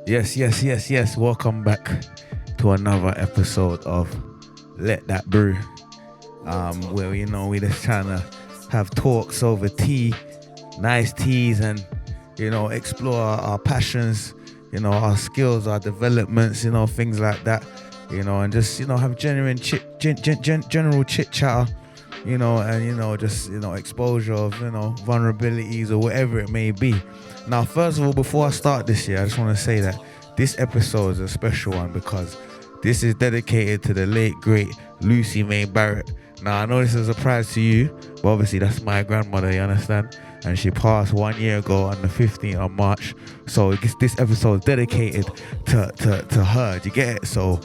Yes. Welcome back to another episode of Let That Brew. Where we just trying to have talks over tea, nice teas, and explore our passions, our skills, our developments, things like that, and just have genuine general chit chatter, and just exposure of vulnerabilities or whatever it may be. Now, first of all, before I start this year, I just want to say that this episode is a special one because this is dedicated to the late great Lucy May Barrett. Now, I know this is a surprise to you, but obviously that's my grandmother, you understand? And she passed 1 year ago on the 15th of March. So this episode is dedicated to her. Do you get it? So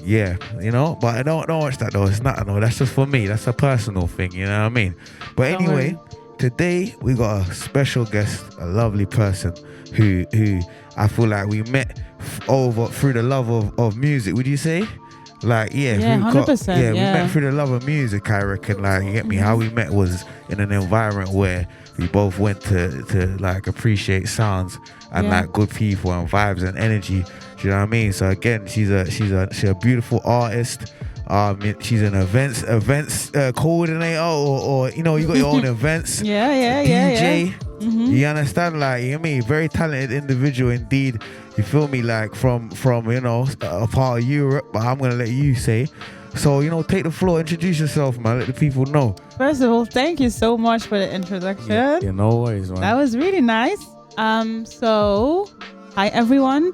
yeah, but I don't watch that though. It's not, no, that's just for me. That's a personal thing, you know what I mean? But anyway, today we got a special guest, a lovely person who I feel like we met through the love of music. Would you say? Like, yeah, 100%. We met through the love of music, I reckon. Like, you get me? How we met was in an environment where we both went to like appreciate sounds and like good people and vibes and energy. Do you know what I mean? So again, she's a beautiful artist. She's an events coordinator, or you got your own events. DJ. You understand? Like, you know what I mean? Very talented individual indeed. You feel me? Like from a part of Europe, but I'm gonna let you say. So take the floor, introduce yourself, man. Let the people know. First of all, thank you so much for the introduction. Yeah, no worries, man. That was really nice. So hi everyone.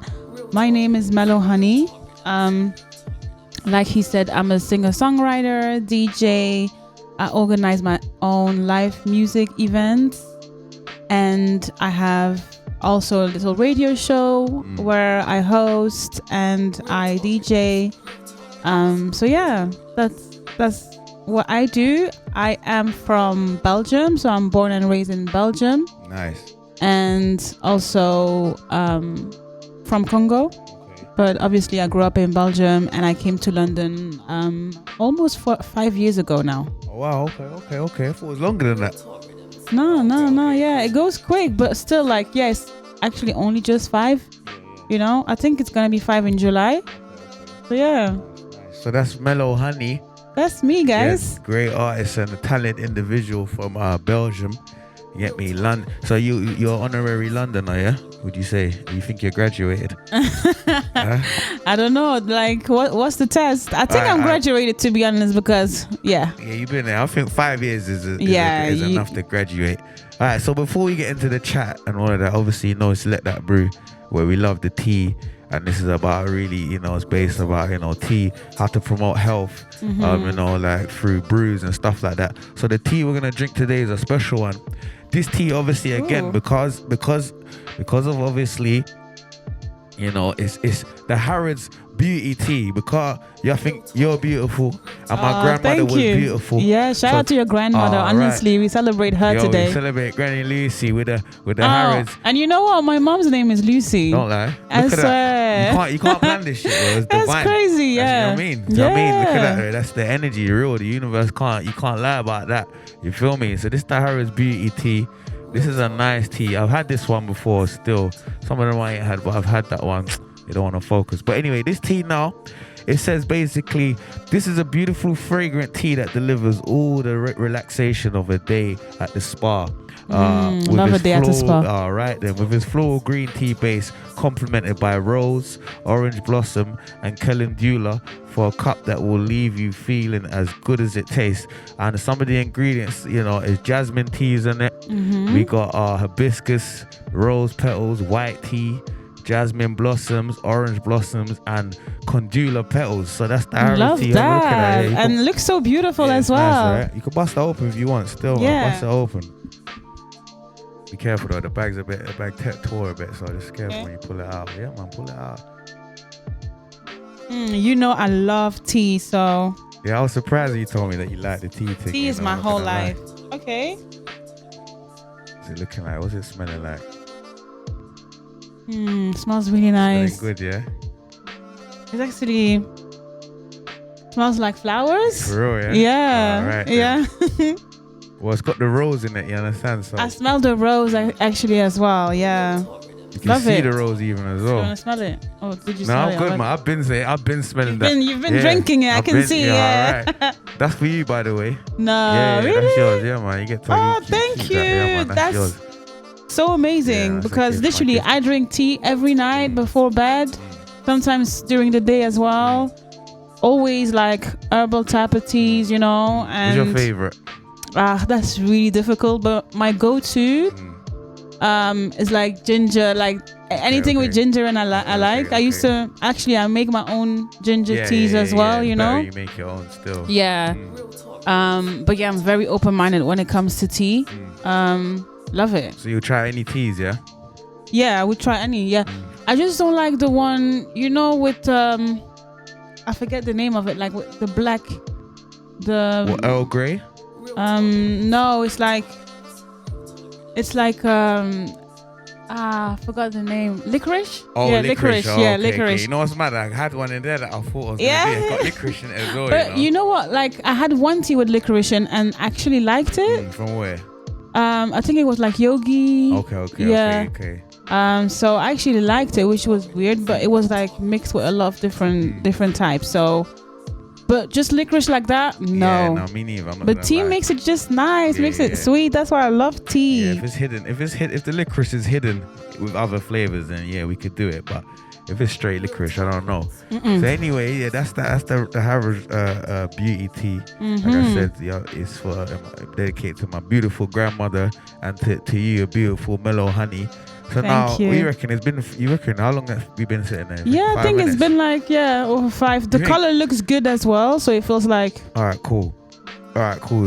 My name is Mellow Honey. Like he said, I'm a singer-songwriter, DJ. I organize my own live music events, and I have also a little radio show where I host and I DJ. So yeah, that's what I do. I am from Belgium, so I'm born and raised in Belgium. Nice. And also from Congo. But obviously I grew up in Belgium and I came to London almost 5 years ago now. Oh, wow, okay. I thought it was longer than that. No, yeah, it goes quick, but still, like, it's actually only just 5. I think it's gonna be 5 in July. So yeah. So that's Mellow Honey. That's me, guys. Yes, great artist and a talented individual from Belgium. You get me? London. So you're honorary Londoner, yeah? Would you say? You think you're graduated? I don't know. Like, what's the test? I think I'm graduated, to be honest, because yeah, you've been there. I think 5 years is enough to graduate. All right. So before we get into the chat and all of that, obviously it's Let That Brew, where we love the tea. And this is about really, it's based about, tea, how to promote health, like through brews and stuff like that. So the tea we're going to drink today is a special one. This tea, obviously, again, because of obviously, it's the Harrods beauty tea, because I think you're beautiful and my grandmother was beautiful. Yeah, shout out to your grandmother. Honestly, we celebrate her today. We celebrate Granny Lucy with the Harrods. And you know what? My mom's name is Lucy. Don't lie. I swear. You can't plan this shit, bro. It's That's divine. crazy, yeah. That's what I mean? Look at that. That's the energy, real. The universe you can't lie about that. You feel me? So this is the Harrods beauty tea. This is a nice tea. I've had this one before still. Some of them I ain't had, but I've had that one. You don't want to focus. But anyway, this tea now, it says basically, this is a beautiful fragrant tea that delivers all the relaxation of a day at the spa. Love a day at the spa. All right then, with his floral green tea base complemented by rose, orange blossom, and calendula for a cup that will leave you feeling as good as it tastes. And some of the ingredients, is jasmine teas in it. We got hibiscus, rose petals, white tea, jasmine blossoms, orange blossoms, and condula petals. So that's the Love tea. that. And it looks so beautiful as well. Nice, right? You can bust it open if you want still. Yeah. Bust it open. Be careful though, the bag tore a bit, so just careful when you pull it out. Yeah, man, pull it out. I love tea, so. Yeah, I was surprised you told me that you like the tea thing. Tea is my whole life. Okay. What's it looking like? What's it smelling like? Smells really nice. Smelling good, yeah? It actually smells like flowers. For real, yeah? Yeah. All right, yeah. Well, it's got the rose in it, you understand? So I smell the rose actually as well, yeah. You can Love see it. the rose even as You want well. to smell it? Oh, did you No, smell I'm it? good, man. I've been smelling that. You've been drinking it. I can see. Yeah. All right. That's for you, by the way. No, Yeah, really? that's yours. Yeah, man. You get to. Oh, keep thank that. you. Yeah, man. That's yours. So amazing Yeah, that's a because gift, my literally gift. I drink tea every night before bed, sometimes during the day as well. Always like herbal type of teas, you know. And What's your favorite? That's really difficult. But my go-to is like ginger, like anything with ginger, and I like. I used to I make my own ginger teas as well, you know. You make your own still. Yeah. But yeah, I'm very open-minded when it comes to tea. Love it. So you try any teas, yeah? Yeah, I would try any. Yeah, I just don't like the one, you know, with I forget the name of it, like with the black, What, Earl Grey? no, it's like I forgot the name. Licorice? Oh, yeah, licorice. Oh, yeah, okay, licorice. Okay. You know what's mad? I had one in there that I thought was Yeah. gonna be. It's got licorice in it as well. But you know what? Like I had one tea with licorice and actually liked it. From where? I think it was like Yogi. Okay. So I actually liked it, which was weird, but it was like mixed with a lot of different types. So, but just licorice like that, no. Yeah, no, me neither. I'm not But gonna tea lie. makes it just nice, Yeah, makes it yeah. sweet. That's why I love tea. Yeah, if it's hidden, if the licorice is hidden with other flavors, then yeah, we could do it. But if it's straight licorice, I don't know. So anyway, yeah, that's the Harvard beauty tea. Like I said, yeah, it's for dedicated to my beautiful grandmother and to you, a beautiful Mellow Honey. So Thank now, you. what you reckon? You reckon how long have we been sitting there? Yeah, I 5 think minutes? it's been like over 5. The You think- color looks good as well, so it feels like All right, cool.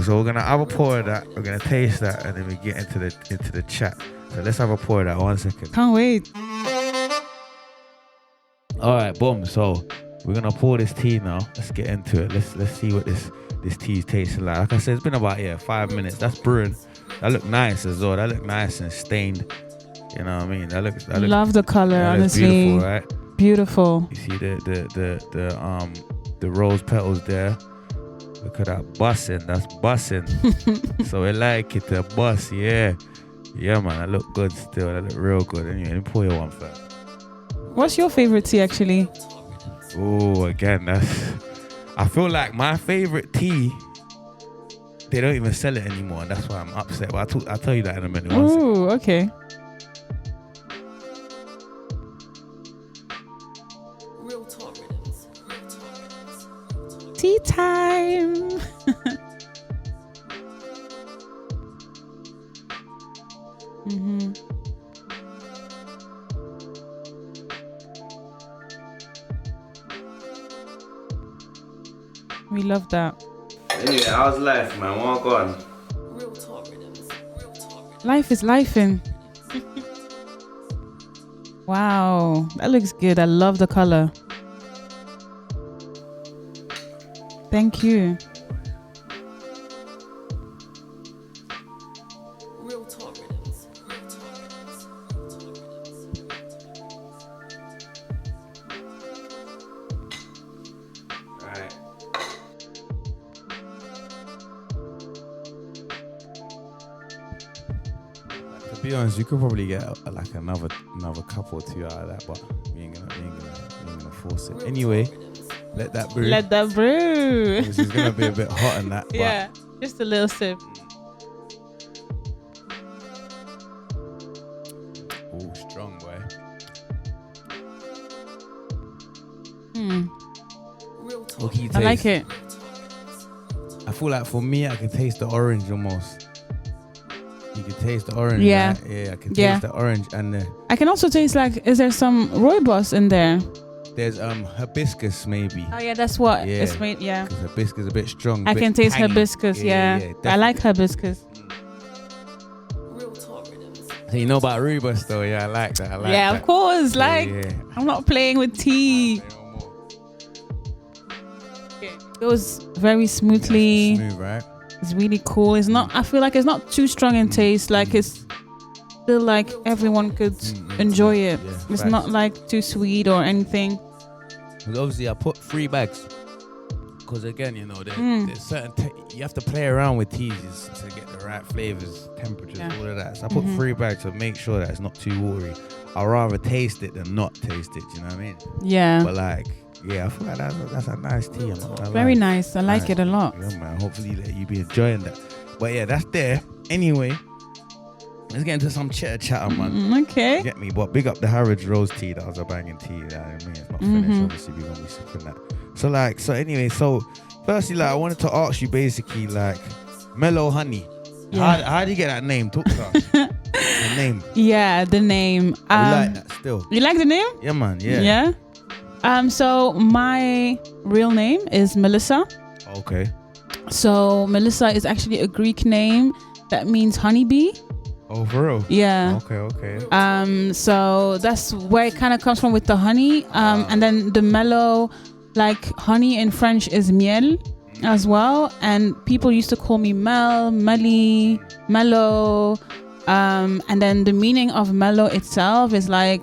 So we're gonna have a pour of that. We're gonna taste that, and then we get into the chat. So let's have a pour of that. 1 second. can't wait. All right, boom. So we're gonna pour this tea now. Let's get into it. Let's see what this tea is tasting like. Like I said, it's been about 5 minutes. That's brewing. That look nice as well. That look nice and stained. You know what I mean? That looks. Love the color, that looks honestly. beautiful, right? Beautiful. You see the rose petals there. Look at that bussing. That's bussing. So I like it to bust. Yeah, man. That look good still. That look real good. Anyway, let me pour you one first. What's your favorite tea, actually? Oh, again, I feel like my favorite tea, they don't even sell it anymore, and that's why I'm upset. But I'll tell you that in a minute. One second. Oh, okay. Tea time. We love that. Anyway, how's life, man? What gone? Life is lifing. Wow, that looks good. I love the color. Thank you. Right. To be honest, you could probably get like another cup or two out of that, but we ain't gonna force it. Anyway, let that brew. Let that brew. This is gonna be a bit hot on that. But Yeah, just a little sip. oh, strong boy. What can you I like taste? it. I feel like for me, I can taste the orange almost. You can taste the orange. Yeah. Right? Yeah, I can taste Yeah. the orange, and I can also taste like, is there some rooibos in there? there's hibiscus maybe. Oh yeah, that's what Yeah. it's made. Yeah, Because hibiscus is a bit strong. I bit can taste tangy. hibiscus. Yeah, I definitely. like hibiscus. So you know about rooibos though? Yeah, I like that. I like Yeah, that. of course. Yeah, Like yeah. I'm not playing with tea. It goes very smoothly. Smooth, right? It's really cool. It's not. I feel like it's not too strong in taste. Like it's still like everyone could enjoy it. Yeah, It's facts. not like too sweet or anything. Because obviously I put 3 bags. Because again, you know, there's certain you have to play around with teas to get the right flavors, temperatures, Yeah. all of that. So I put 3 bags to make sure that it's not too watery. I'd rather taste it than not taste it. You know what I mean? Yeah. But like, yeah, I feel like that's a nice tea. Very nice. I like it a lot. Yeah, man. Hopefully that you be enjoying that. But yeah, that's there. Anyway, let's get into some chitter man. Okay. Get me? But big up the Harrods Rose tea. That was a banging tea. You know what I mean? It's not finished. Obviously, we're gonna be sipping that. So anyway, firstly, like I wanted to ask you basically, like, Mellow Honey. Yeah. How do you get that name? Talk to us. The name. Yeah, the name. I like that still. You like the name? Yeah, man. Yeah. Yeah. So my real name is Melissa. Okay. So Melissa is actually a Greek name that means honeybee. Oh, for real? Yeah. Okay. So that's where it kind of comes from with the honey. And then the mellow, like honey in French is miel as well. And people used to call me Melly, Mellow. And then the meaning of mellow itself is like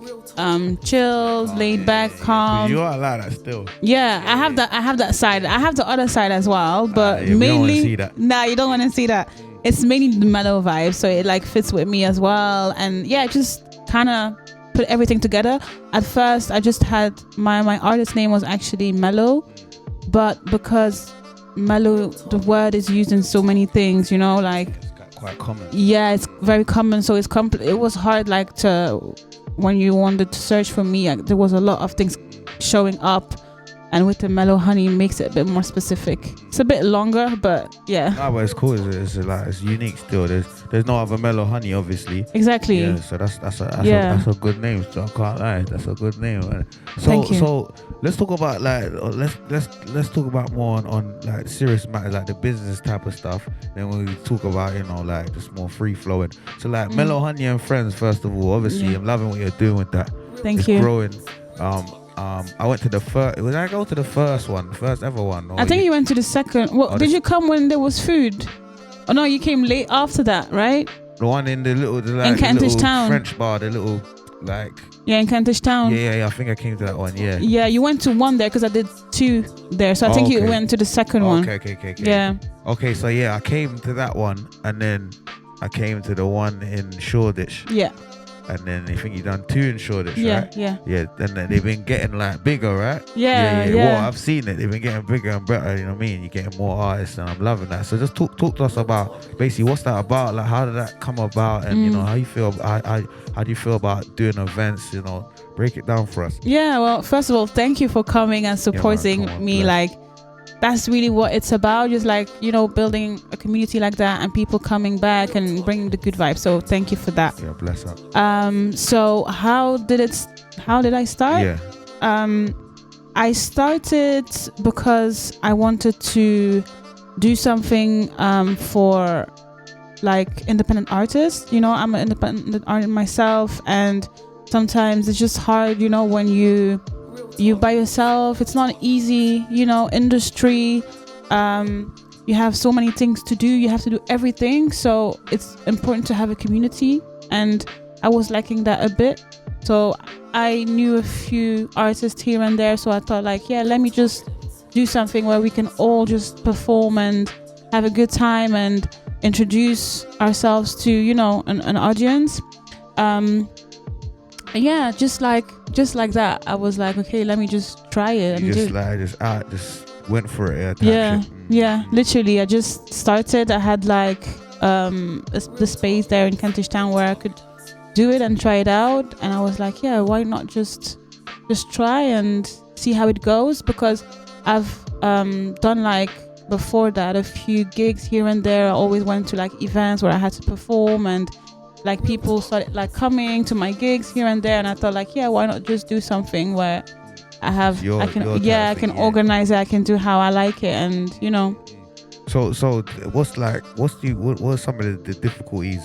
chilled, laid back, calm. You are like that still. Yeah, I have that side. I have the other side as well, but yeah, mainly. We don't want to see that. Nah, you don't want to see that. It's mainly the mellow vibe, so it like fits with me as well. And yeah, just kind of put everything together. At first, I just had my artist name was actually Mellow, but because mellow, the word is used in so many things, you know, like. Quite common. Yeah, it's very common, so it was hard, like, to when you wanted to search for me, there was a lot of things showing up, and with the Mellow Honey it makes it a bit more specific. It's a bit longer, but yeah. No, but it's cool. It's unique still. There's no other Mellow Honey, obviously. Exactly. Yeah, so that's a good name. So I can't lie. That's a good name. Thank you. So let's talk about like let's talk about more on like serious matters, like the business type of stuff. Then when we talk about, you know, like just more free flowing. So like Mellow Honey and Friends, first of all, obviously I'm loving what you're doing with that. Thank you. Growing. I went to the first. Did I go to the first ever one? I think you went to the second. Well, did you come when there was food? Oh no, you came late after that, right? The one in the little, in Kentish Town, French bar, the little like. Yeah, in Kentish Town. Yeah. I think I came to that one. Yeah. Yeah, you went to one there because I did two there, so I think you went to the second one. Okay. Yeah. Okay, so yeah, I came to that one, and then I came to the one in Shoreditch. Yeah. And then I think you done two in Shoreditch, right? Yeah. And then they've been getting like bigger, right? Yeah. Well, I've seen it. They've been getting bigger and better. You know what I mean? You're getting more artists, and I'm loving that. So just talk to us about basically what's that about? Like, how did that come about? And you know, how you feel? How do you feel about doing events? You know, break it down for us. Yeah. Well, first of all, thank you for coming and supporting me. Bless. Like, that's really what it's about. Just like, you know, building a community like that and people coming back and bringing the good vibes. So thank you for that. Yeah, bless up. So how did I start? Yeah. I started because I wanted to do something for like independent artists. You know, I'm an independent artist myself, and sometimes it's just hard, you know, when you by yourself. It's not easy, you know, industry. You have so many things to do. You have to do everything. So it's important to have a community, and I was lacking that a bit. So I knew a few artists here and there. So I thought, like, yeah, let me just do something where we can all just perform and have a good time and introduce ourselves to, you know, an audience. Yeah, just like that. I was like, okay, let me just try it. You just went for it. Yeah. Literally, I just started. I had like the space there in Kentish Town where I could do it and try it out. And I was like, yeah, why not just try and see how it goes? Because I've done like before that a few gigs here and there. I always went to like events where I had to perform, and like people started like coming to my gigs here and there, and I thought like, yeah, why not just do something where I can organize it, I can do how I like it, and you know. So what's some of the difficulties,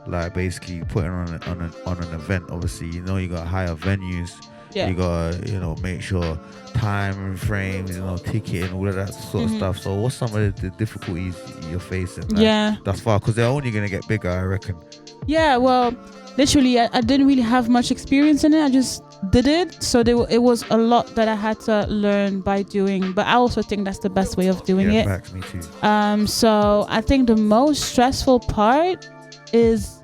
like basically putting on an event? Obviously, you know, you got higher venues. Yeah. You gotta, you know, make sure time and frames, you know, ticketing, all of that sort of stuff. So what's some of the difficulties you're facing? Like, thus far, because they're only gonna get bigger, I reckon. Yeah, well, literally, I didn't really have much experience in it. I just did it. So it was a lot that I had to learn by doing. But I also think that's the best way of doing it. Facts, me too. So I think the most stressful part is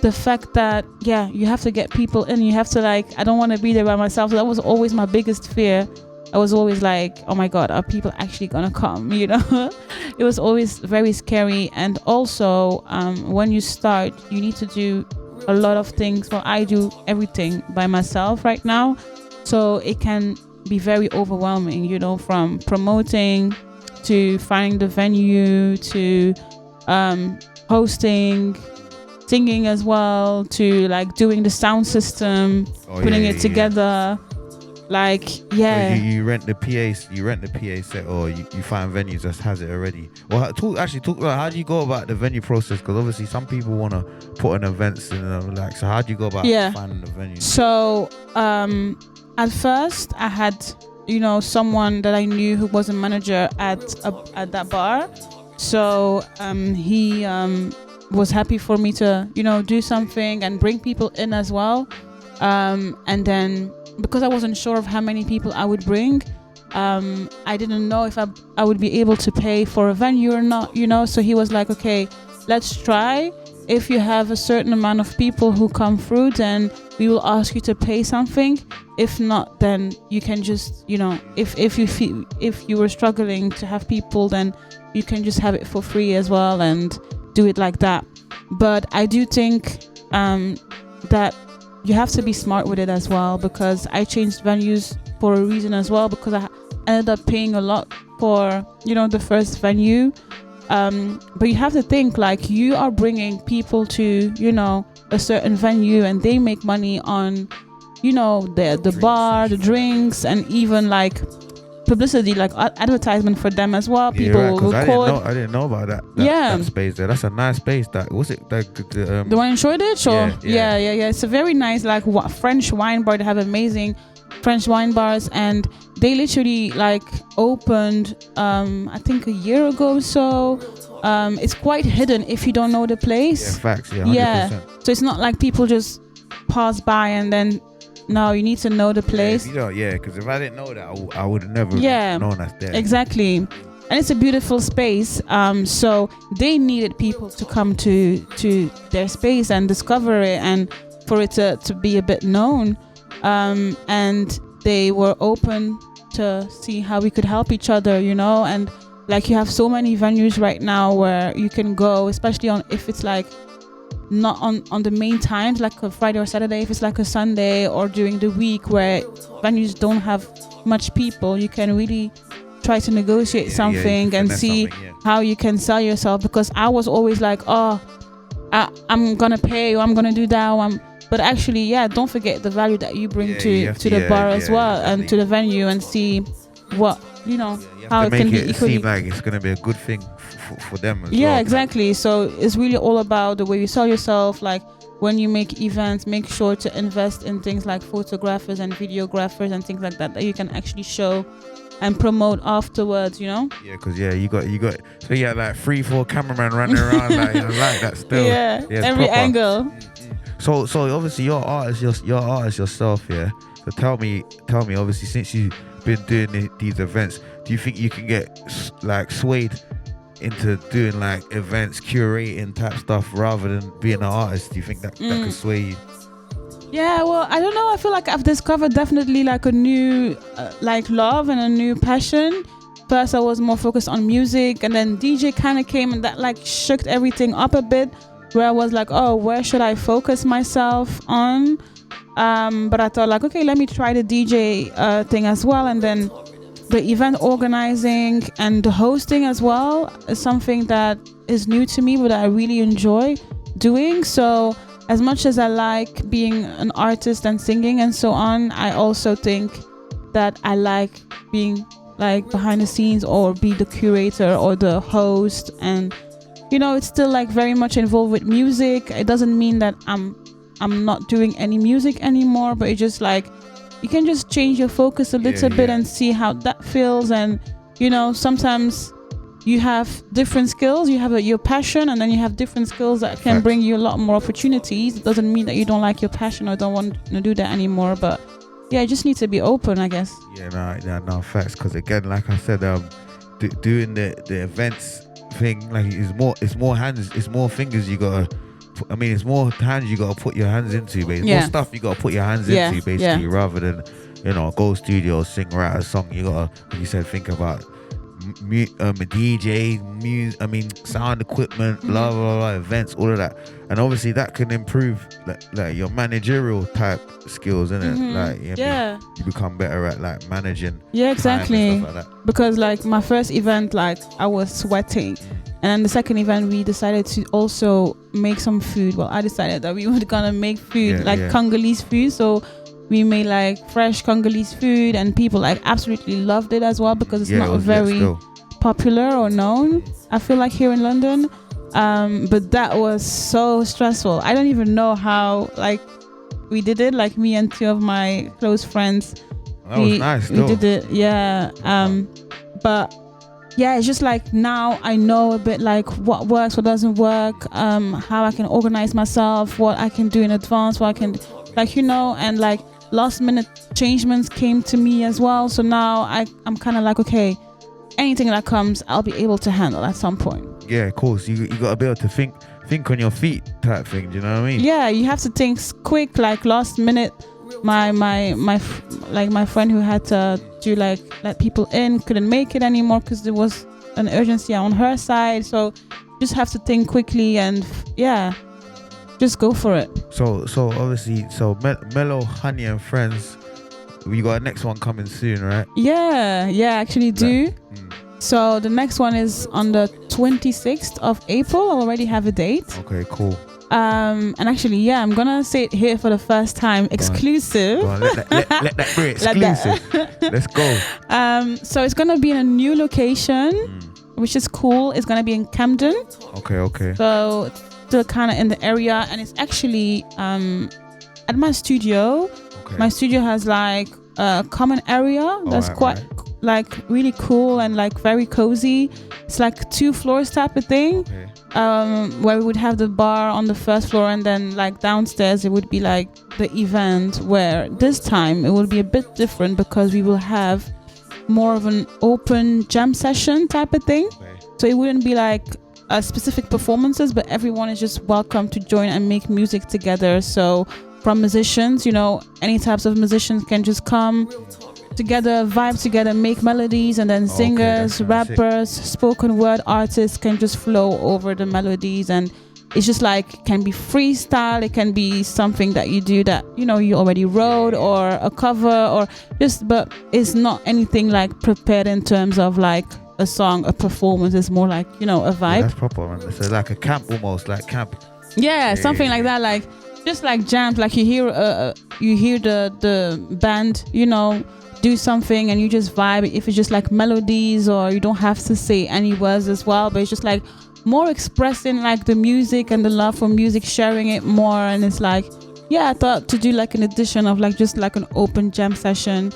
the fact that you have to get people in. You have to I don't want to be there by myself. So that was always my biggest fear. I was always like, oh my God, are people actually gonna come? It was always very scary. And also, when you start, you need to do a lot of things. Well, I do everything by myself right now, so it can be very overwhelming. From promoting to finding the venue to hosting, singing as well, to doing the sound system, putting it together. You rent the PA set, or you find venues that has it already. Well, talk about how do you go about the venue process? Because obviously some people want to put on events and so how do you go about finding the venue? So at first I had someone that I knew who was a manager at that bar. So he was happy for me to do something and bring people in as well. And then, because I wasn't sure of how many people I would bring, I didn't know if I would be able to pay for a venue or not, so he was like, okay, let's try. If you have a certain amount of people who come through, then we will ask you to pay something. If not, then you can just, if you were struggling to have people, then you can just have it for free as well and do it like that. But I do think that you have to be smart with it as well, because I changed venues for a reason as well, because I ended up paying a lot for the first venue. But you have to think you are bringing people to a certain venue, and they make money on the bar, the drinks, and even publicity, advertisement for them as well. People record. I didn't know about that space there. That's a nice space. That was it. The one in Shoreditch, or yeah. It's a very nice French wine bar. They have amazing French wine bars, and they literally opened I think a year ago or so. It's quite hidden if you don't know the place. Yeah, facts. 100%. So it's not like people just pass by and then. No, you need to know the place. Because if I didn't know that, I would have never known that's there. Exactly. And it's a beautiful space. So they needed people to come to their space and discover it, and for it to be a bit known. And they were open to see how we could help each other, and you have so many venues right now where you can go, especially if it's not on the main times, like a Friday or Saturday. If it's a Sunday or during the week where venues don't have much people, you can really try to negotiate something and see how you can sell yourself. Because I was always I'm gonna pay, or I'm gonna do that, but actually don't forget the value that you bring to the bar as well, and to the venue, and see what how it can be equally. Seem like it's gonna be a good thing for them as well. Yeah, exactly. So it's really all about the way you sell yourself. When you make events, make sure to invest in things like photographers and videographers and things like that you can actually show and promote afterwards. Yeah, because you got so 3-4 cameramen running around that still. Yeah, every proper angle. So obviously you're artist yourself. Yeah. So tell me, obviously, since you've been doing these events, do you think you can get swayed into doing events, curating type stuff rather than being an artist? Do you think that could sway you? Yeah, well, I don't know. I feel like I've discovered definitely a new love and a new passion. First I was more focused on music, and then DJ kind of came, and that shook everything up a bit, where I was where should I focus myself on? But I thought okay, let me try the DJ thing as well. And then the event organizing and the hosting as well is something that is new to me, but I really enjoy doing. So as much as I like being an artist and singing and so on, I also think that I like being behind the scenes, or be the curator or the host. And it's still very much involved with music. It doesn't mean that I'm not doing any music anymore, but it's just you can just change your focus a little bit and see how that feels. And sometimes you have different skills. You have your passion, and then you have different skills that can bring you a lot more opportunities. It doesn't mean that you don't like your passion or don't want to do that anymore, but you just need to be open, I guess. No facts. Because again, like I said, doing the events thing, it's more hands, it's more fingers you gotta I mean, it's more hands you gotta put your hands into, basically. Yeah. More stuff you gotta put your hands into, basically, rather than, you know, go studio, sing, write a song. You gotta, like you said, think about DJ, sound equipment, blah blah blah, events, all of that, and obviously that can improve like your managerial type skills, innit? Like you become better at like managing. Yeah, exactly. And stuff like that. Because like my first event, like I was sweating, and then the second event we decided to also make some food. Well, I decided that we were gonna make food, Congolese food, so we made like fresh Congolese food, and people like absolutely loved it as well, because it's not very popular or known, I feel like, here in London. But that was so stressful. I don't even know how like we did it, like me and two of my close friends. That was nice. We did it, but yeah, it's just like now I know a bit like what works, what doesn't work, how I can organize myself, what I can do in advance, what I can, like, you know, and like last minute changements came to me as well. So now I'm kind of like, okay, anything that comes, I'll be able to handle at some point. Yeah, of course. You got to be able to think on your feet type thing. Do you know what I mean? Yeah, you have to think quick, like last minute. My friend who had to do like let people in couldn't make it anymore because there was an urgency on her side. So just have to think quickly and just go for it. So obviously, Mellow Honey and Friends, we got a next one coming soon, right? Yeah, actually do. So the next one is on the 26th of April. I already have a date. Okay, cool. And actually, I'm gonna say it here for the first time, exclusive. Go on, let that be exclusive. Let's go. So it's gonna be in a new location, which is cool. It's gonna be in Camden. Okay. So still kind of in the area, and it's actually at my studio. Okay. My studio has like a common area that's quite like really cool and like very cozy. It's like 2 floors type of thing. Okay. Where we would have the bar on the first floor, and then like downstairs it would be like the event, where this time it will be a bit different because we will have more of an open jam session type of thing. Okay. So it wouldn't be like specific performances, but everyone is just welcome to join and make music together. So from musicians, you know, any types of musicians can just come together, vibe together, make melodies, and then singers, rappers, spoken word artists can just flow over the melodies. And it's just like, can be freestyle, it can be something that you do that, you know, you already wrote, or a cover, or just, but it's not anything like prepared in terms of like a song, a performance. It's more like, you know, a vibe. That's proper, man. So like a camp, almost like camp. Something like that, like just like jams, like you hear the band, you know, do something and you just vibe. If it's just like melodies, or you don't have to say any words as well, but it's just like more expressing like the music and the love for music, sharing it more. And it's like, I thought to do like an edition of like just like an open jam session,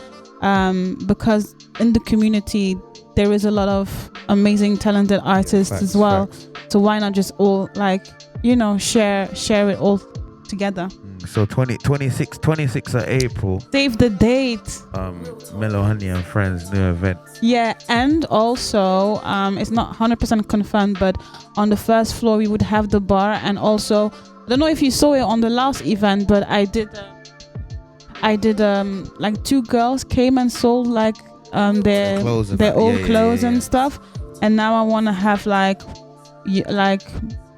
because in the community there is a lot of amazing talented artists as well. So why not just all like, you know, share it all together. So 26th of April. Save the date. Mellow Honey and Friends new event. Yeah, and also it's not 100% confirmed, but on the first floor we would have the bar, and also I don't know if you saw it on the last event, but I did like 2 girls came and sold like their old clothes and stuff, and now I want to have like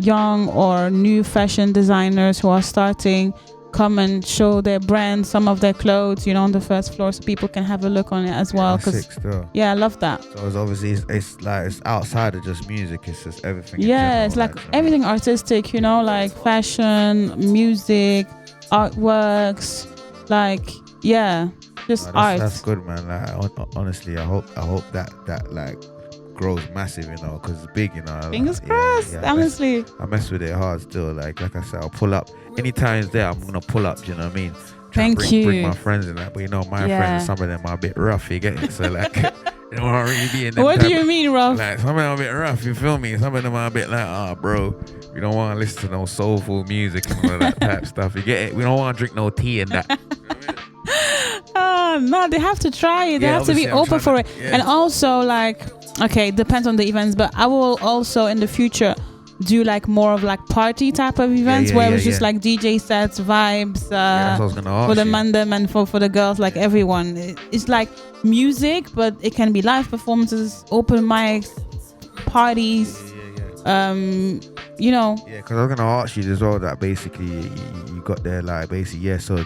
young or new fashion designers who are starting come and show their brand, some of their clothes, you know, on the first floor, so people can have a look on it as well. I love that. So it's obviously it's like it's outside of just music, it's just everything. It's like everything artistic, you know, like fashion, music, artworks, like just art. That's good, man. Like honestly, I hope that like grows massive, you know, because it's big, you know. Fingers crossed. Honestly, I mess with it hard still. Like I said, I'll pull up anytime it's there. I'm gonna pull up. Do you know what I mean? Bring my friends in that, but you know, my friends, some of them are a bit rough. You get it? So like, they don't want to really be in them. What do you mean rough? Like some of them are a bit rough. You feel me? Some of them are a bit like, bro, we don't want to listen to no soulful music and all of that type stuff. You get it? We don't want to drink no tea and that. No, they have to try it. They have to be open for it. And also, like, okay, depends on the events, but I will also in the future do like more of like party type of events where it was just like DJ sets, vibes, that's what I was gonna ask for the you. mandem and for the girls, like everyone. It's like music, but it can be live performances, open mics, parties. You know. Yeah, because I was gonna ask you as well that basically you got there like basically so do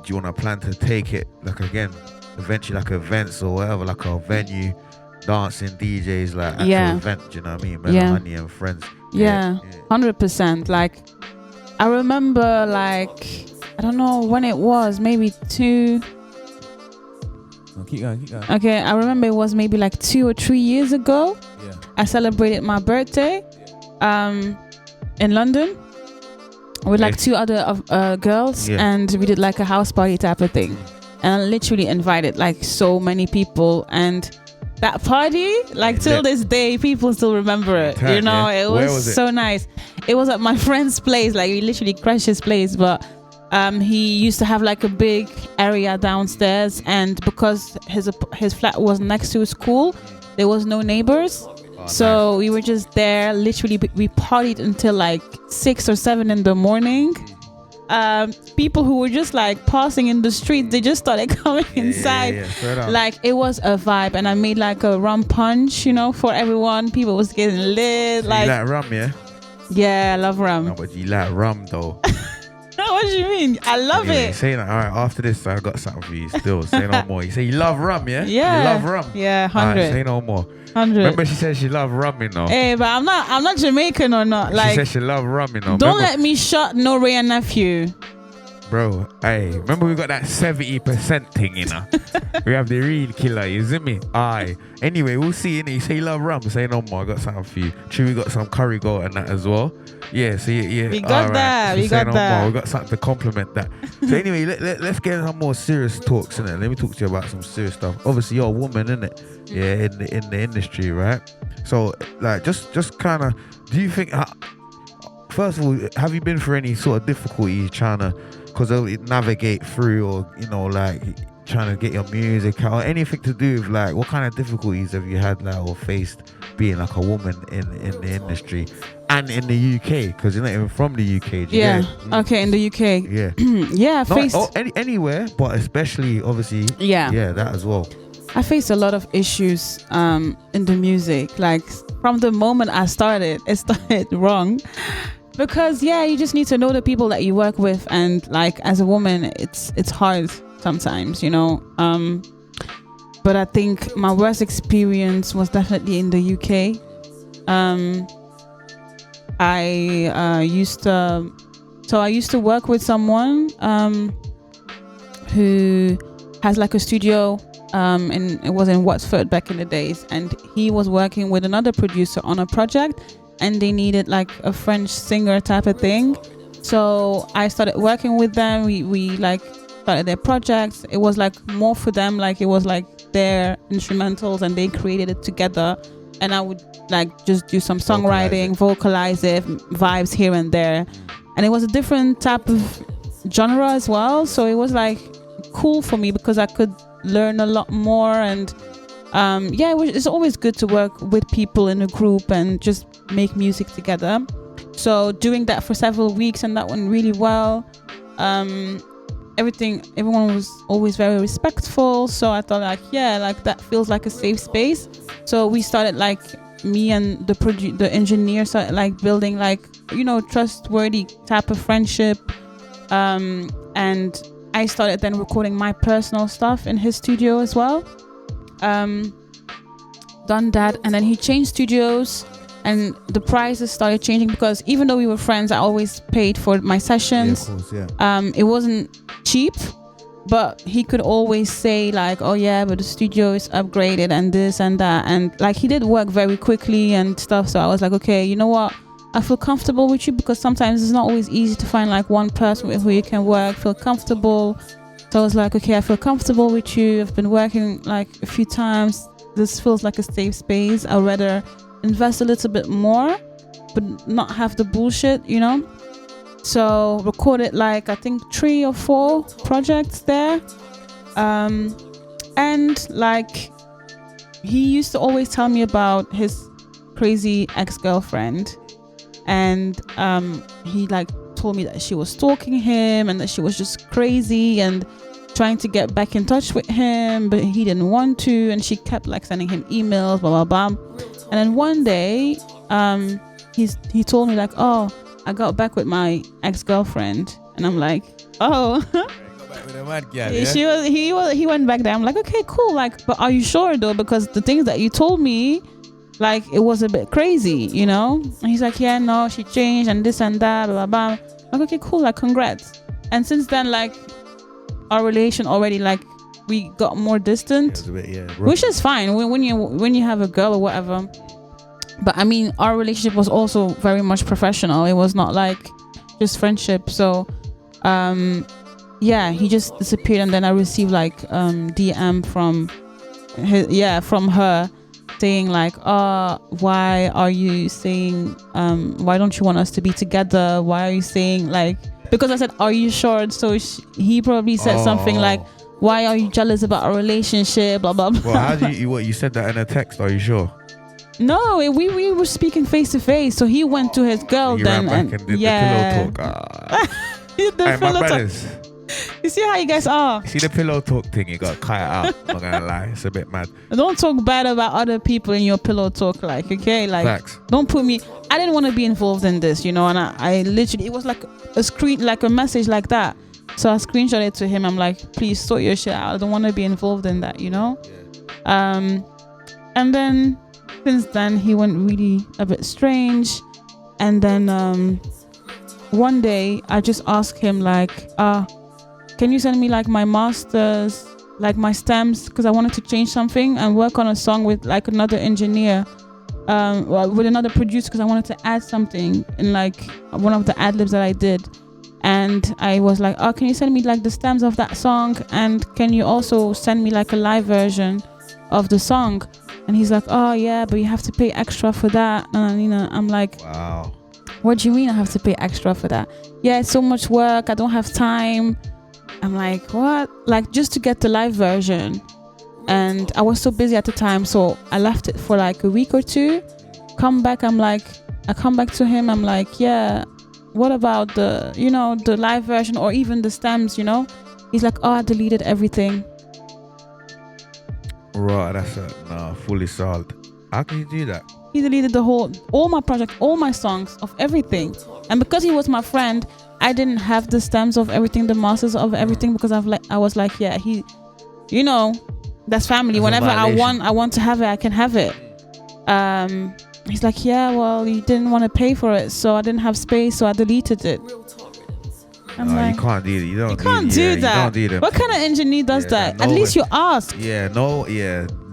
you want to plan to take it like again eventually like events or whatever, like a venue, dancing, DJs, like actual event, do you know what I mean? Mellow Honey and friends. 100%. Like I remember like I don't know when it was, maybe keep going. Okay, I remember it was maybe like 2 or 3 years ago. I celebrated my birthday in London with like 2 other girls, and we did like a house party type of thing, and I literally invited like so many people, and that party, like till this day, people still remember it. You know, it was so nice. It was at my friend's place, like we literally crashed his place, but he used to have like a big area downstairs, and because his flat was next to a school, there was no neighbors. So we were just there, literally we partied until like 6 or 7 in the morning. People who were just like passing in the street, they just started coming inside. Like it was a vibe, and I made like a rum punch, you know, for everyone. People was getting lit. So like, you like rum, yeah? Yeah, I love rum. No, but you like rum though. What do you mean? I love it. Say that. All right, after this, I got something for you still. Say no more. You say you love rum, yeah? Yeah. You love rum? Yeah, 100. All right, say no more. 100. Remember she said she love rum, you know? Hey, but I'm not Jamaican or not. Like, she said she love rum, you know? Don't let me shut no Ray and nephew. Bro, hey, remember we got that 70% thing, you know? We have the real killer, you see me? Aye. Anyway, we'll see, innit? You say you love rum, say no more. I got something for you. True, we got some curry goat and that as well. Yeah, so yeah. We got that. We got that. More. We got something to complement that. So anyway, let's get into some more serious talks, innit? Let me talk to you about some serious stuff. Obviously, you're a woman, innit? Yeah, in the industry, right? So, like, just kind of, do you think, first of all, have you been through any sort of difficulties trying to, because navigate through, or you know, like trying to get your music out, or anything to do with like what kind of difficulties have you had like or faced being like a woman in the industry and in the UK, because you're not even from the UK? Okay, in the UK. Faced anywhere, but especially obviously that as well. I faced a lot of issues in the music. Like from the moment I started, it started wrong. Because you just need to know the people that you work with, and like as a woman, it's hard sometimes, you know. But I think my worst experience was definitely in the UK. I used to work with someone who has like a studio, and it was in Watford back in the days, and he was working with another producer on a project. And they needed like a French singer type of thing. So I started working with them. We like started their projects. It was like more for them. Like it was like their instrumentals, and they created it together. And I would like just do some songwriting, vocalize it, vibes here and there. And it was a different type of genre as well. So it was like cool for me because I could learn a lot more. And it's always good to work with people in a group and just make music together. So doing that for several weeks, and that went really well. Everyone was always very respectful. So I thought like that feels like a safe space. So we started like me and the engineer started like building like, you know, trustworthy type of friendship. And I started then recording my personal stuff in his studio as well. Done that, and then he changed studios, and the prices started changing because even though we were friends, I always paid for my sessions. Yeah, of course, it wasn't cheap, but he could always say like, oh yeah, but the studio is upgraded and this and that, and like he did work very quickly and stuff. So I was like, okay, you know what, I feel comfortable with you, because sometimes it's not always easy to find like one person with who you can feel comfortable. So I was like, okay, I feel comfortable with you. I've been working like a few times. This feels like a safe space. I'd rather invest a little bit more, but not have the bullshit, you know? So recorded like, I think 3 or 4 projects there. And like, he used to always tell me about his crazy ex-girlfriend. and he like told me that she was stalking him and that she was just crazy and trying to get back in touch with him, but he didn't want to, and she kept like sending him emails, blah blah blah. And then one day he told me like, oh, I got back with my ex-girlfriend, and I'm like, oh. He went back there. I'm like, okay, cool, like, but are you sure though, because the things that you told me, like, it was a bit crazy, you know? And he's like, yeah, no, she changed and this and that, blah blah blah. Like, okay, cool, like, congrats. And since then, like, our relation already, like, we got more distant, which is fine when you have a girl or whatever. But I mean, our relationship was also very much professional. It was not like just friendship. So yeah, he just disappeared, and then I received like DM from her saying like, why are you saying why don't you want us to be together? Why are you saying, like, because I said, are you sure? So he probably said something like, why are you jealous about our relationship, blah blah blah. Well, how do you said that in a text? Are you sure? No, we were speaking face to face. So he went to his girl then, ran back and did the pillow talk. The pillow talk. You see how you guys are. You see the pillow talk thing, you got to cut it out. I'm not gonna lie, it's a bit mad. Don't talk bad about other people in your pillow talk, like, okay, like, facts. Don't put me. I didn't want to be involved in this, you know, and I literally, it was like a message like that. So I screenshot it to him. I'm like, please sort your shit out. I don't want to be involved in that, you know. Yeah. And then since then he went really a bit strange, and then one day I just asked him like, can you send me like my masters, like my stems, because I wanted to change something and work on a song with like another engineer, with another producer, because I wanted to add something in like one of the ad libs that I did. And I was like, oh, can you send me like the stems of that song, and can you also send me like a live version of the song? And he's like, oh yeah, but you have to pay extra for that. And you know, I'm like, wow, what do you mean I have to pay extra for that? Yeah, it's so much work, I don't have time. I'm like, what? Like, just to get the live version. And I was so busy at the time, so I left it for like a week or two. I come back to him, I'm like, yeah, what about the, you know, the live version or even the stems, you know? He's like, oh, I deleted everything. Right, that's fully solved. How can you do that? He deleted all my projects, all my songs, of everything. And because he was my friend, I didn't have the stems of everything, the masters of everything, because I was like, yeah, he, you know, that's family. That's whenever I want to have it, I can have it. He's like, yeah, well, you didn't want to pay for it, so I didn't have space, so I deleted it. I'm like, you can't do that. You can't do that. You don't do that. What kind of engineer does that? At least you ask.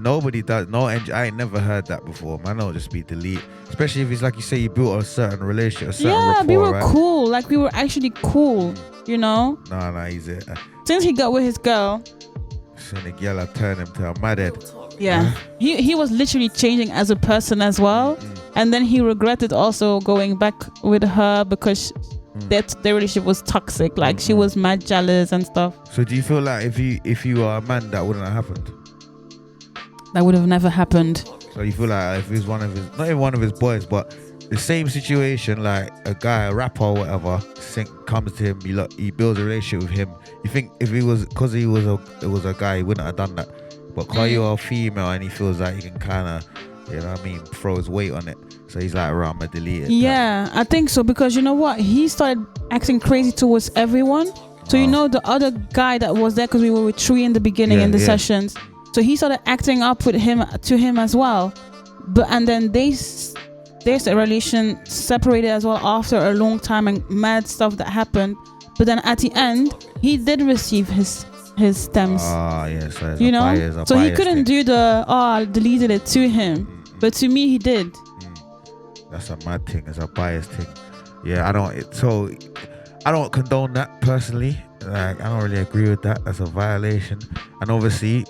Nobody does. I ain't never heard that before. Man, don't just be delete. Especially if it's like you say, you built a certain relationship, a certain rapport, we were right? cool. Like, we were actually cool, you know? No, he's it. Since he got with his girl, seen the girl turn him to a madhead. Yeah, he was literally changing as a person as well, and then he regretted also going back with her because their relationship was toxic. Like, she was mad jealous and stuff. So do you feel like if you are a man, that wouldn't have happened? That would have never happened. So you feel like if he's one of his, not even one of his boys, but the same situation, like a guy, a rapper or whatever, comes to him, he builds a relationship with him. You think if he was, because it was a guy, he wouldn't have done that. But because you're a female and he feels like he can kind of, you know what I mean, throw his weight on it. So he's like, right, I'm going to delete it. Yeah, I think so, because you know what? He started acting crazy towards everyone. So you know the other guy that was there, because we were with Tree in the beginning in the sessions. So he started acting up with him as well. And then there's a relation separated as well after a long time and mad stuff that happened. But then at the end, he did receive his stems. So you know, so he couldn't do I deleted it to him, but to me he did. That's a mad thing. It's a bias thing. Yeah, I don't condone that personally. Like, I don't really agree with that. That's a violation. And obviously,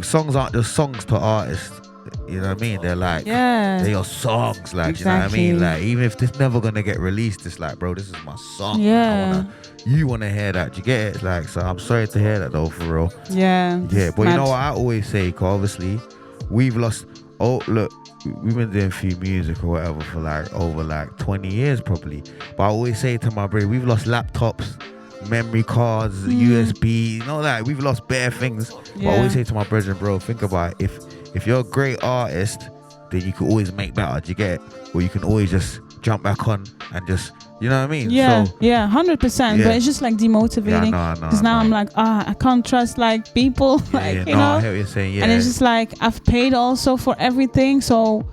songs aren't just songs to artists. You know what I mean? They're like, they're your songs. Like, exactly. You know what I mean? Like, even if this never gonna get released, it's like, bro, this is my song. Yeah. You wanna hear that? You get it? Like, so I'm sorry to hear that though, for real. Yeah. Yeah, but you know what I always say? Cause obviously, we've lost. Oh, look, we've been doing few music or whatever for like over like 20 years probably. But I always say to my brother, we've lost laptops, memory cards, USB, like we've lost bare things. But I always say to my brother, bro, think about it. If you're a great artist, then you can always make better. Do you get it? Or you can always just jump back on and just, you know what I mean? Yeah, so, 100%. But it's just like demotivating. Because now I'm like, I can't trust like people. I hear what you're saying. Yeah. And it's just like I've paid also for everything, so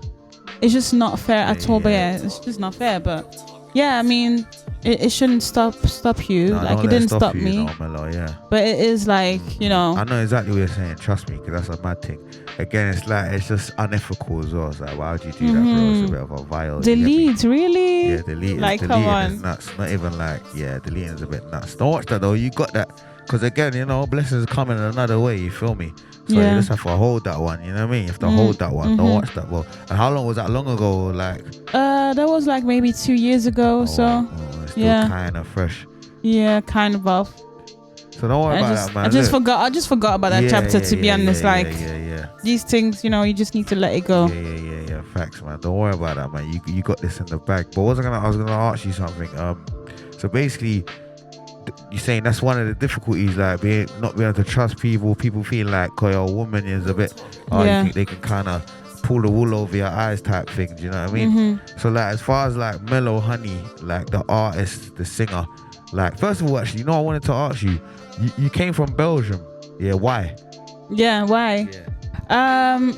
it's just not fair at all. But it's just not fair. But yeah, I mean, it shouldn't stop you. Like it didn't stop me. Mellow, yeah. But it is like, I know exactly what you're saying. Trust me, because that's a mad thing. Again, it's just unethical as well. It's like, why would you do that, bro? It's a bit of a vile. Delete, really? Yeah, delete. Like, deleting come on. is nuts. Not even like, deleting is a bit nuts. Don't watch that though. You got that. Because again, blessings coming another way. You feel me? So you just have to hold that one. You know what I mean? You have to hold that one. Don't watch that, bro. And how long was that? Long ago? Like? That was like maybe 2 years ago. It's still kind of fresh. Yeah, kind of off. So don't worry about that, man. I just forgot about that chapter, to be honest. These things, you just need to let it go. Yeah. Facts, man. Don't worry about that, man. You got this in the bag. But I was gonna ask you something. So basically, you're saying that's one of the difficulties, like not being able to trust people. People feel like, your woman is a bit. You think they can kind of pull the wool over your eyes type thing. Do you know what I mean? So like, as far as like Mellow Honey, like the artist, the singer, like first of all, actually, I wanted to ask you. You came from Belgium. Yeah, why? Yeah, why? Yeah.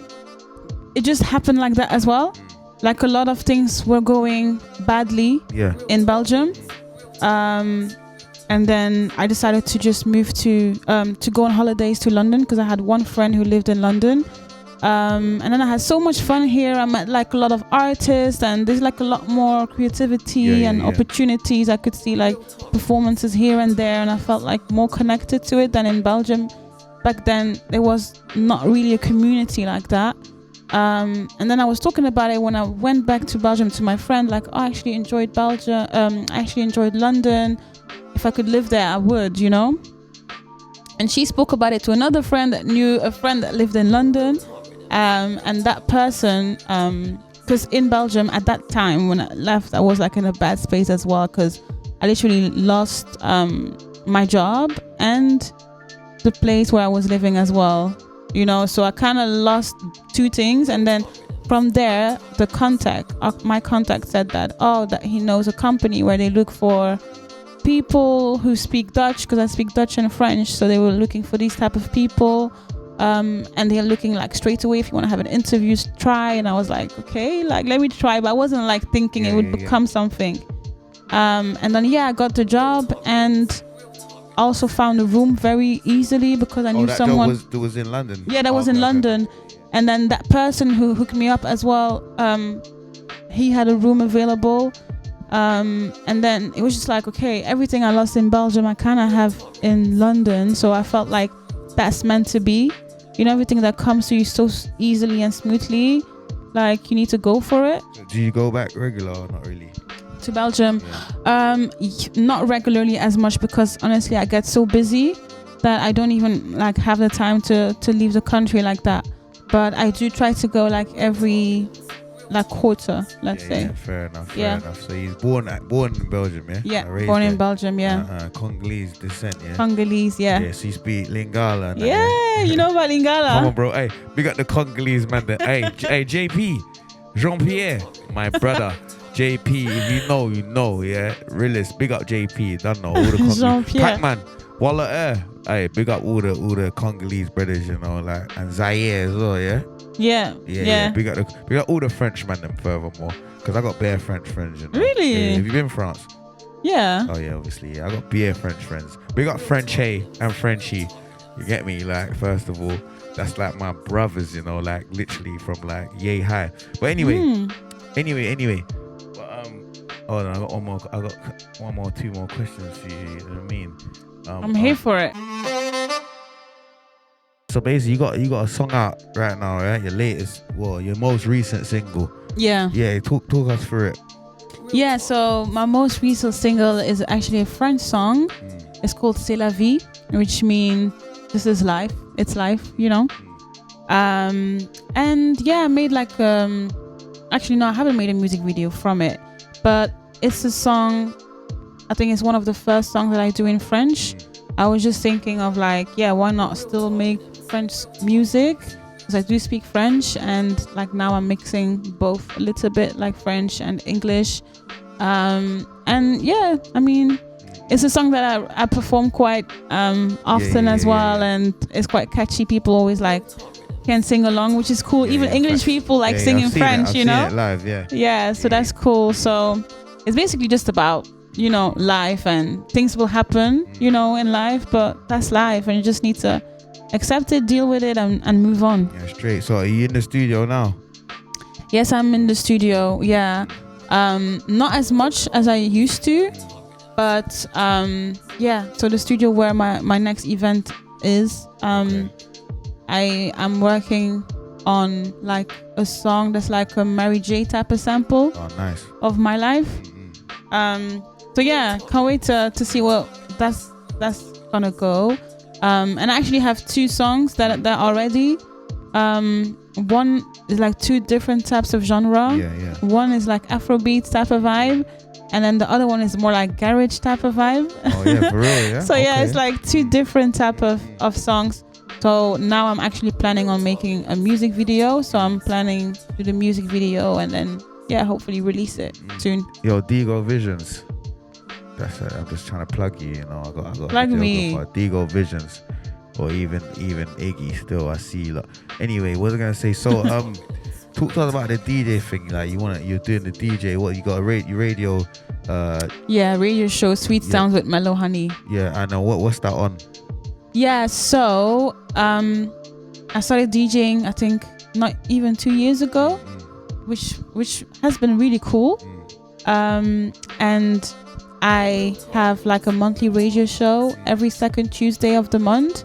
It just happened like that as well. Like a lot of things were going badly in Belgium. And then I decided to just move to go on holidays to London because I had one friend who lived in London. And then I had so much fun here. I met like a lot of artists, and there's like a lot more creativity and opportunities. I could see like performances here and there, and I felt like more connected to it than in Belgium. Back then, there was not really a community like that. And then I was talking about it when I went back to Belgium to my friend, like, I actually enjoyed Belgium. I actually enjoyed London. If I could live there, I would, And she spoke about it to another friend that knew a friend that lived in London. And that person, because in Belgium at that time when I left, I was like in a bad space as well, because I literally lost my job and the place where I was living as well, so I kind of lost two things. And then from there, my contact said that he knows a company where they look for people who speak Dutch, because I speak Dutch and French, so they were looking for these type of people. And they're looking like straight away, if you want to have an interview, try. And I was like, okay, like let me try, but I wasn't like thinking it would become something. And then I got the job and also found a room very easily because I knew someone. That was in London. Yeah, that was in London. And then that person who hooked me up as well, he had a room available. And then it was just like, okay, everything I lost in Belgium I kind of have in London, so I felt like that's meant to be. Everything that comes to you so easily and smoothly, like you need to go for it. Do you go back regular or not really? To Belgium? Not regularly as much, because honestly I get so busy that I don't even like have the time to leave the country like that. But I do try to go like every quarter, let's say. Yeah, fair enough. So he's born in Belgium, yeah? Yeah, born in Belgium, yeah. Congolese descent, yeah? Congolese, yeah. Yeah, so you speak Lingala. Yeah, you know about Lingala. Come on, bro. Hey, big up the Congolese man there. hey, JP, Jean-Pierre, my brother. JP, if you know, yeah? Realist, big up JP, don't know. All the Congolese. Jean-Pierre. Pac-Man, Walla Air. Hey, big up all the Congolese brothers, and Zaire as well, yeah? Yeah. Big up all the Frenchmen them furthermore, because I got bare French friends. Really? Yeah, have you been in France? Yeah. Oh yeah, obviously. Yeah, I got bare French friends. Big up Frenchie and Frenchie. You get me? Like, first of all, that's like my brothers. Like literally from like yay high. But anyway. But hold on, I got two more questions for you. You know what I mean? I'm here for it. So basically, you got a song out right now, right? Your latest, your most recent single. Yeah. Yeah, talk us through it. Yeah, so my most recent single is actually a French song. It's called C'est la vie, which means this is life. It's life, And And yeah, I made like actually no, I haven't made a music video from it, but it's a song. I think it's one of the first songs that I do in French. I was just thinking of like, yeah, why not still make French music? Because I do speak French, and like now I'm mixing both a little bit, like French and English. And yeah, I mean, it's a song that I perform quite often as well, and it's quite catchy. People always like can sing along, which is cool. Even English people like singing French, you know? I've seen it live, yeah, so that's cool. So it's basically just about, you know, life, and things will happen, you know, in life, but that's life, and you just need to accept it, deal with it, and move on. Yeah, straight. So are you in the studio now? Yes, I'm in the studio. Yeah. Not as much as I used to, but yeah, so the studio where my next event is, I am working on like a song that's like a Mary J type of sample of my life. So yeah, can't wait to see what that's gonna go. And I actually have 2 songs that are ready. One is like 2 different types of genre. One is like Afrobeat type of vibe, and then the other one is more like garage type of vibe. Oh yeah, for real, yeah. So yeah, it's like 2 different type of songs. So now I'm actually planning on making a music video. So I'm planning to do the music video and then yeah, hopefully release it soon. Yo, Digo Visions. That's it. I'm just trying to plug you. You know, I got plug me. Digo Visions, or even Iggy. Still, I see. Like, anyway, what was I gonna say? So talk to us about the DJ thing. Like you're doing the DJ. What you got? Your radio. Radio show Sweet Sounds with Mellow Honey. Yeah, I know. What's that on? Yeah, so I started DJing, I think not even 2 years ago, which has been really cool. And I have like a monthly radio show every second Tuesday of the month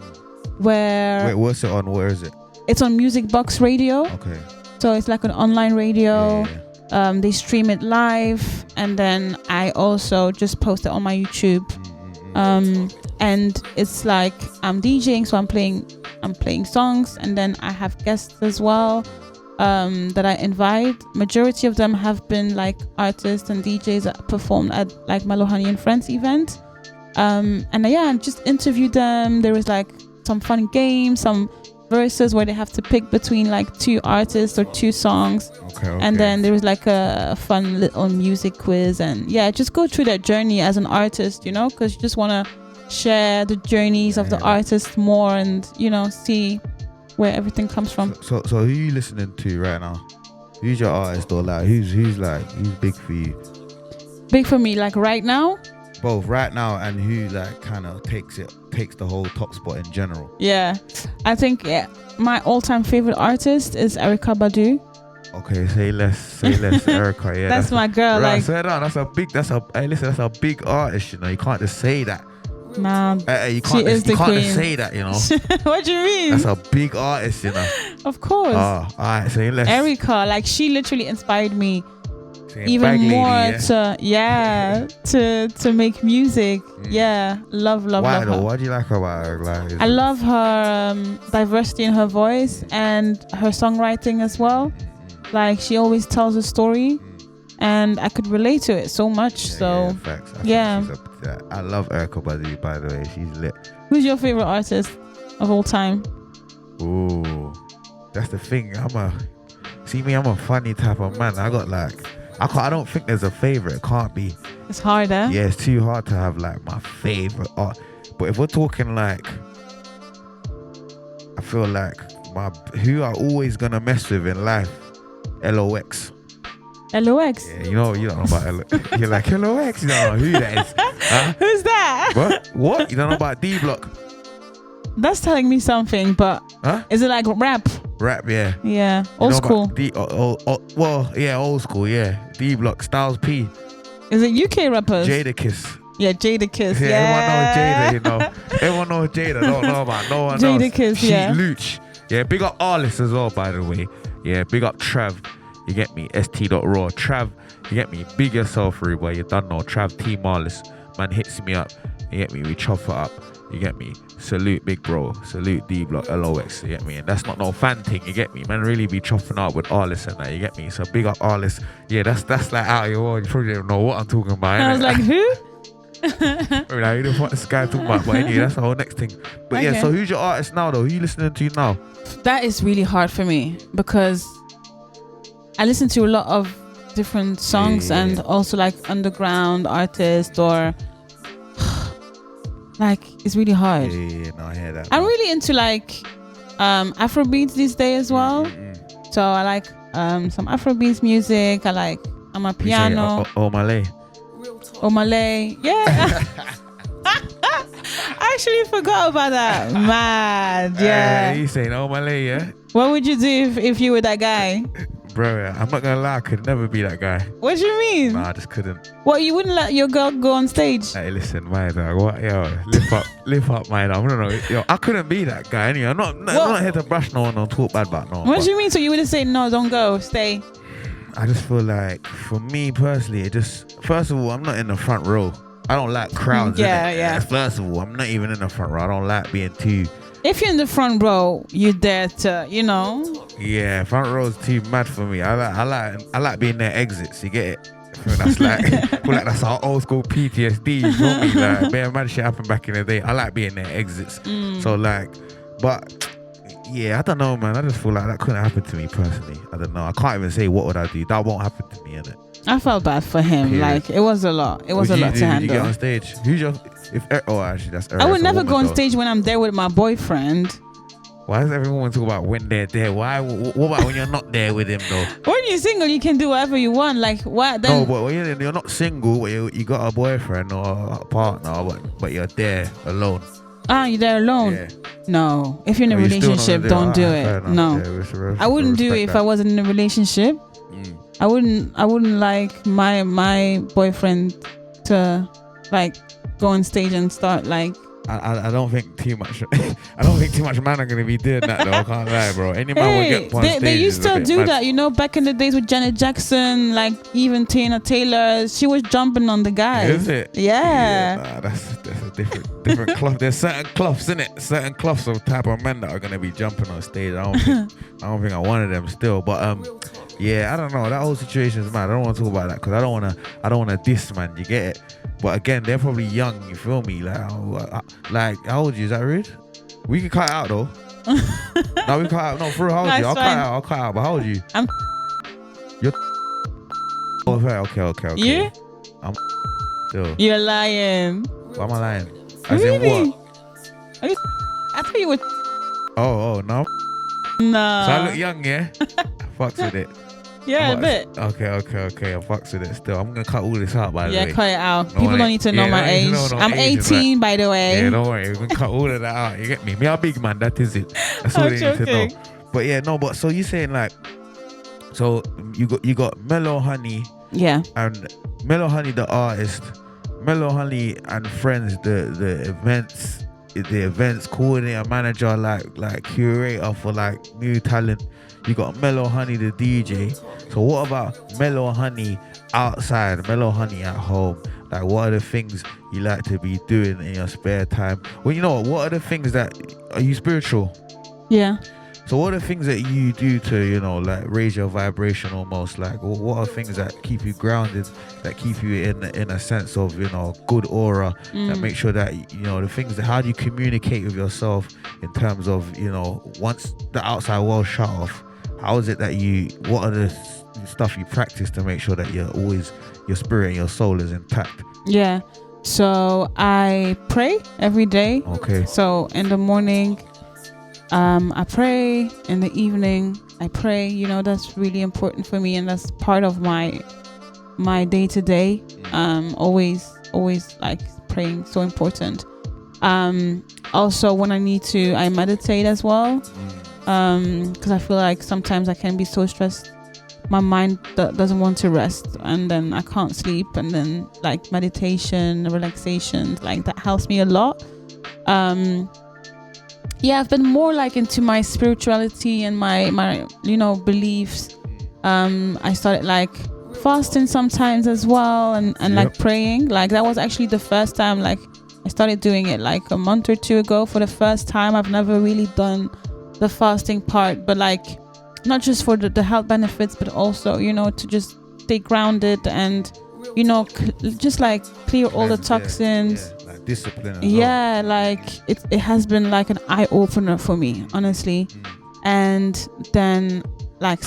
where... Wait, what's it on? Where is it? It's on Music Box Radio. Okay. So it's like an online radio. They stream it live, and then I also just post it on my YouTube. And it's like I'm DJing, so I'm playing songs, and then I have guests as well that I invite. Majority of them have been like artists and DJs that performed at like Mellow Honey and Friends event. And I just interviewed them. There was like some fun games, some verses where they have to pick between like 2 artists or 2 songs. Okay. And then there was like a fun little music quiz, and just go through that journey as an artist, you know, because you just want to share the journeys of the artist more, and you know, see where everything comes from. So who are you listening to right now? Who's your artist, or like who's big for you? Big for me, like right now? Both right now, and who like kind of takes the whole top spot in general? Yeah, I think my all-time favorite artist is Erykah Badu. Okay, say less, Erykah. Yeah, that's my girl. Right, like, so that's a big artist. You know, you can't just say that. Nah, you can't just say that, you know. What do you mean? That's a big artist, you know. Of course. Oh, alright, say less. Erykah, like she literally inspired me even more to make music. Love Why her. Why do you like her about her? Like, I love her diversity in her voice and her songwriting as well. Like she always tells a story, and I could relate to it so much. Facts. I love Erykah Badu, by the way. She's lit. Who's your favorite artist of all time? Ooh, that's the thing. I'm a funny type of man. I got like, I don't think there's a favorite. It can't be. It's hard, eh? Yeah, it's too hard to have like my favorite art. But if we're talking like, I feel like who I always gonna mess with in life, LOX. LOX? Yeah, you don't know about LOX. You're like, LOX? You don't know who that is. Huh? Who's that? What? You don't know about D-Block? That's telling me something, but is it like rap? Rap, yeah. Yeah, old school. Old school, yeah. D-Block, Styles P. Is it UK rappers? Jadakiss. Yeah, Jadakiss. Yeah, everyone knows Jada, you know. Everyone knows Jada. Don't know about no one else. Jadakiss, yeah. Luch. Yeah, big up Arliss as well, by the way. Yeah, big up Trav. You get me? st.raw. Trav, you get me? Big yourself, rude boy. You done know. Trav Team Arliss. Man hits me up. You get me? We chop it up. You get me? Salute Big Bro, salute D Block, LOX, you get me? And that's not no fan thing, you get me? Man, really be chopping up with artists and that, you get me? So big up artists. Yeah, that's like out of your world. You probably don't know what I'm talking about. I was like, who? Like, who the fuck this guy talking about? But anyway, that's the whole next thing. But Okay. yeah, so who's your artist now though? Who you listening to now? That is really hard for me because I listen to a lot of different songs and also like underground artists or like it's really hard. Yeah, no, I hear that. I'm really into like Afrobeats these days as well. So I like some Afrobeats music. I'm a piano. Malay. Malay. Yeah. I actually forgot about that. Mad. Yeah. You saying Malay, yeah? What would you do if you were that guy? Bro, I'm not gonna lie, I could never be that guy. What do you mean? Nah, I just couldn't. What, you wouldn't let your girl go on stage? Hey, listen, my dog, what, yo, lift up, my dog. I don't know, yo, I couldn't be that guy anyway. I'm not here to brush no one or talk bad about no one. What do you mean? So you wouldn't say no, don't go, stay? I just feel like, for me personally, it just, first of all, I'm not in the front row. I don't like crowds. Yeah. First of all, I'm not even in the front row. I don't like being too. If you're in the front row, you're there to, Yeah, front row is too mad for me. I like being near exits. You get it? I feel that's like, feel like that's our old school PTSD. You feel me? Like, bare mad shit happened back in the day. I like being near exits. So like, but yeah, I don't know, man. I just feel like that couldn't happen to me personally. I don't know. I can't even say what would I do. That won't happen to me, innit? I felt bad for him. Period. Like it was a lot. It was a lot to handle. Did you get on stage? Who's your? Actually, that's. I would never go on stage when I'm there with my boyfriend. Why does everyone talk about when they're there? Why? What about when you're not there with him though? When you're single, you can do whatever you want. Like what? Then No, but when you're not single, but you got a boyfriend or a partner, but you're there alone. You're there alone? Yeah. No. If you're in a Oh, you still relationship, not don't do fair it. enough. No. Yeah, I wouldn't do it if I wasn't in a relationship. I wouldn't like my boyfriend to like go on stage and start like. I don't think too much. I don't think too much man are gonna be doing that though. I can't lie, bro. Any man will get on stage. They used to do that, back in the days with Janet Jackson, like even Tina Taylor. She was jumping on the guys. Is it? Yeah. Nah, that's a different cloth. There's certain cloths in it. Certain cloths of type of men that are gonna be jumping on stage. I don't think I'm one of them still. But yeah, I don't know. That whole situation is mad. I don't want to talk about that because I don't wanna diss, man. You get it? But again, they're probably young. You feel me? Like how old are you? Is that rude? We can cut it out though. No, we cut out. No, for real, how old are you? I'll cut out. But how old are you? You're. Oh, okay. You? I'm still. You're lying. Why am I lying? As Really? in what? I thought you were. Oh, no. Nah. So I look young, yeah? Fucks with it. Yeah, a bit. Okay. I fucks with it still. I'm going to cut all this out, by the way. Yeah, cut it out. People don't need to know my age. I'm 18, by the way. Yeah, don't worry. We're going to cut all of that out. You get me? Me a big man. That is it. That's all they need to know. But yeah, no, but so you're saying like, so you got Mellow Honey. Yeah. And Mellow Honey, the artist. Mellow Honey and friends, the events coordinator, manager, like curator for like new talent. You got Mellow Honey, the DJ. So what about Mellow Honey outside, Mellow Honey at home? Like, what are the things you like to be doing in your spare time? Well, you know what are the things that, are you spiritual? Yeah. So what are the things that you do to, like raise your vibration almost? Like, what are things that keep you grounded, that keep you in a sense of, good aura, that make sure that, the things that, how do you communicate with yourself in terms of, once the outside world shut off, how is it that what are the stuff you practice to make sure that you're always, your spirit and your soul is intact? Yeah. So I pray every day. Okay. So in the morning, I pray. In the evening, I pray. That's really important for me, and that's part of my day to day. Always like praying, so important. Also, when I need to, I meditate as well. Because I feel like sometimes I can be so stressed, my mind doesn't want to rest, and then I can't sleep. And then like meditation, relaxation, like that helps me a lot. Yeah, I've been more like into my spirituality and my beliefs. I started like fasting sometimes as well, and like praying. Like that was actually the first time like I started doing it like a month or two ago for the first time. I've never really done the fasting part, but like not just for the health benefits, but also, you know, to just stay grounded and, you know, just like clear all the toxins. Yeah, like discipline. Yeah, like it has been like an eye opener for me, honestly. And then like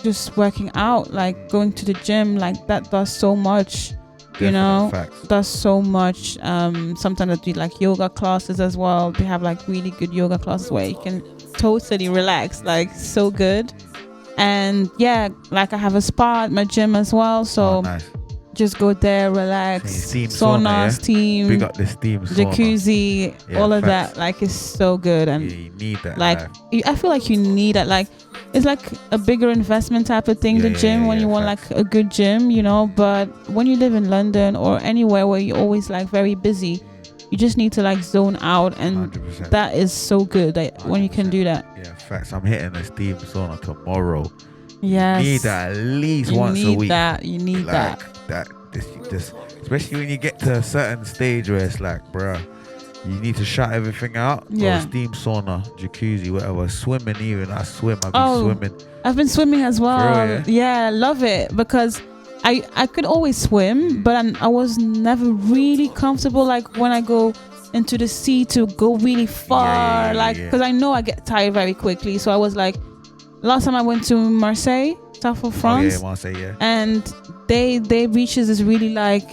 just working out, like going to the gym, like that does so much. You know, does so much. Sometimes I do like yoga classes as well. They have like really good yoga classes where you can totally relax, like so good. And yeah, like I have a spa at my gym as well, so nice. Just go there, relax. Steam sauna, steam, big up the steam jacuzzi, all of that. Like it's so good, and you need that. Like I feel like you need that. Like it's like a bigger investment type of thing. The gym when you want like a good gym, you know. But when you live in London or anywhere where you're always like very busy, you just need to like zone out, and 100%. that is so good that when you can do that. Yeah, facts. I'm hitting a steam sauna tomorrow. Yes. You need that at least once a week. You need like, that. This, especially when you get to a certain stage where it's like, bruh, you need to shut everything out. Yeah. Or steam sauna, jacuzzi, whatever. Swimming even. I swim. I've been swimming. I've been swimming as well. Real, yeah, love it because I could always swim, but I was never really comfortable like when I go into the sea to go really far, because I know I get tired very quickly. So I was like, last time I went to Marseille, south of France, Marseille, and they beaches is really like,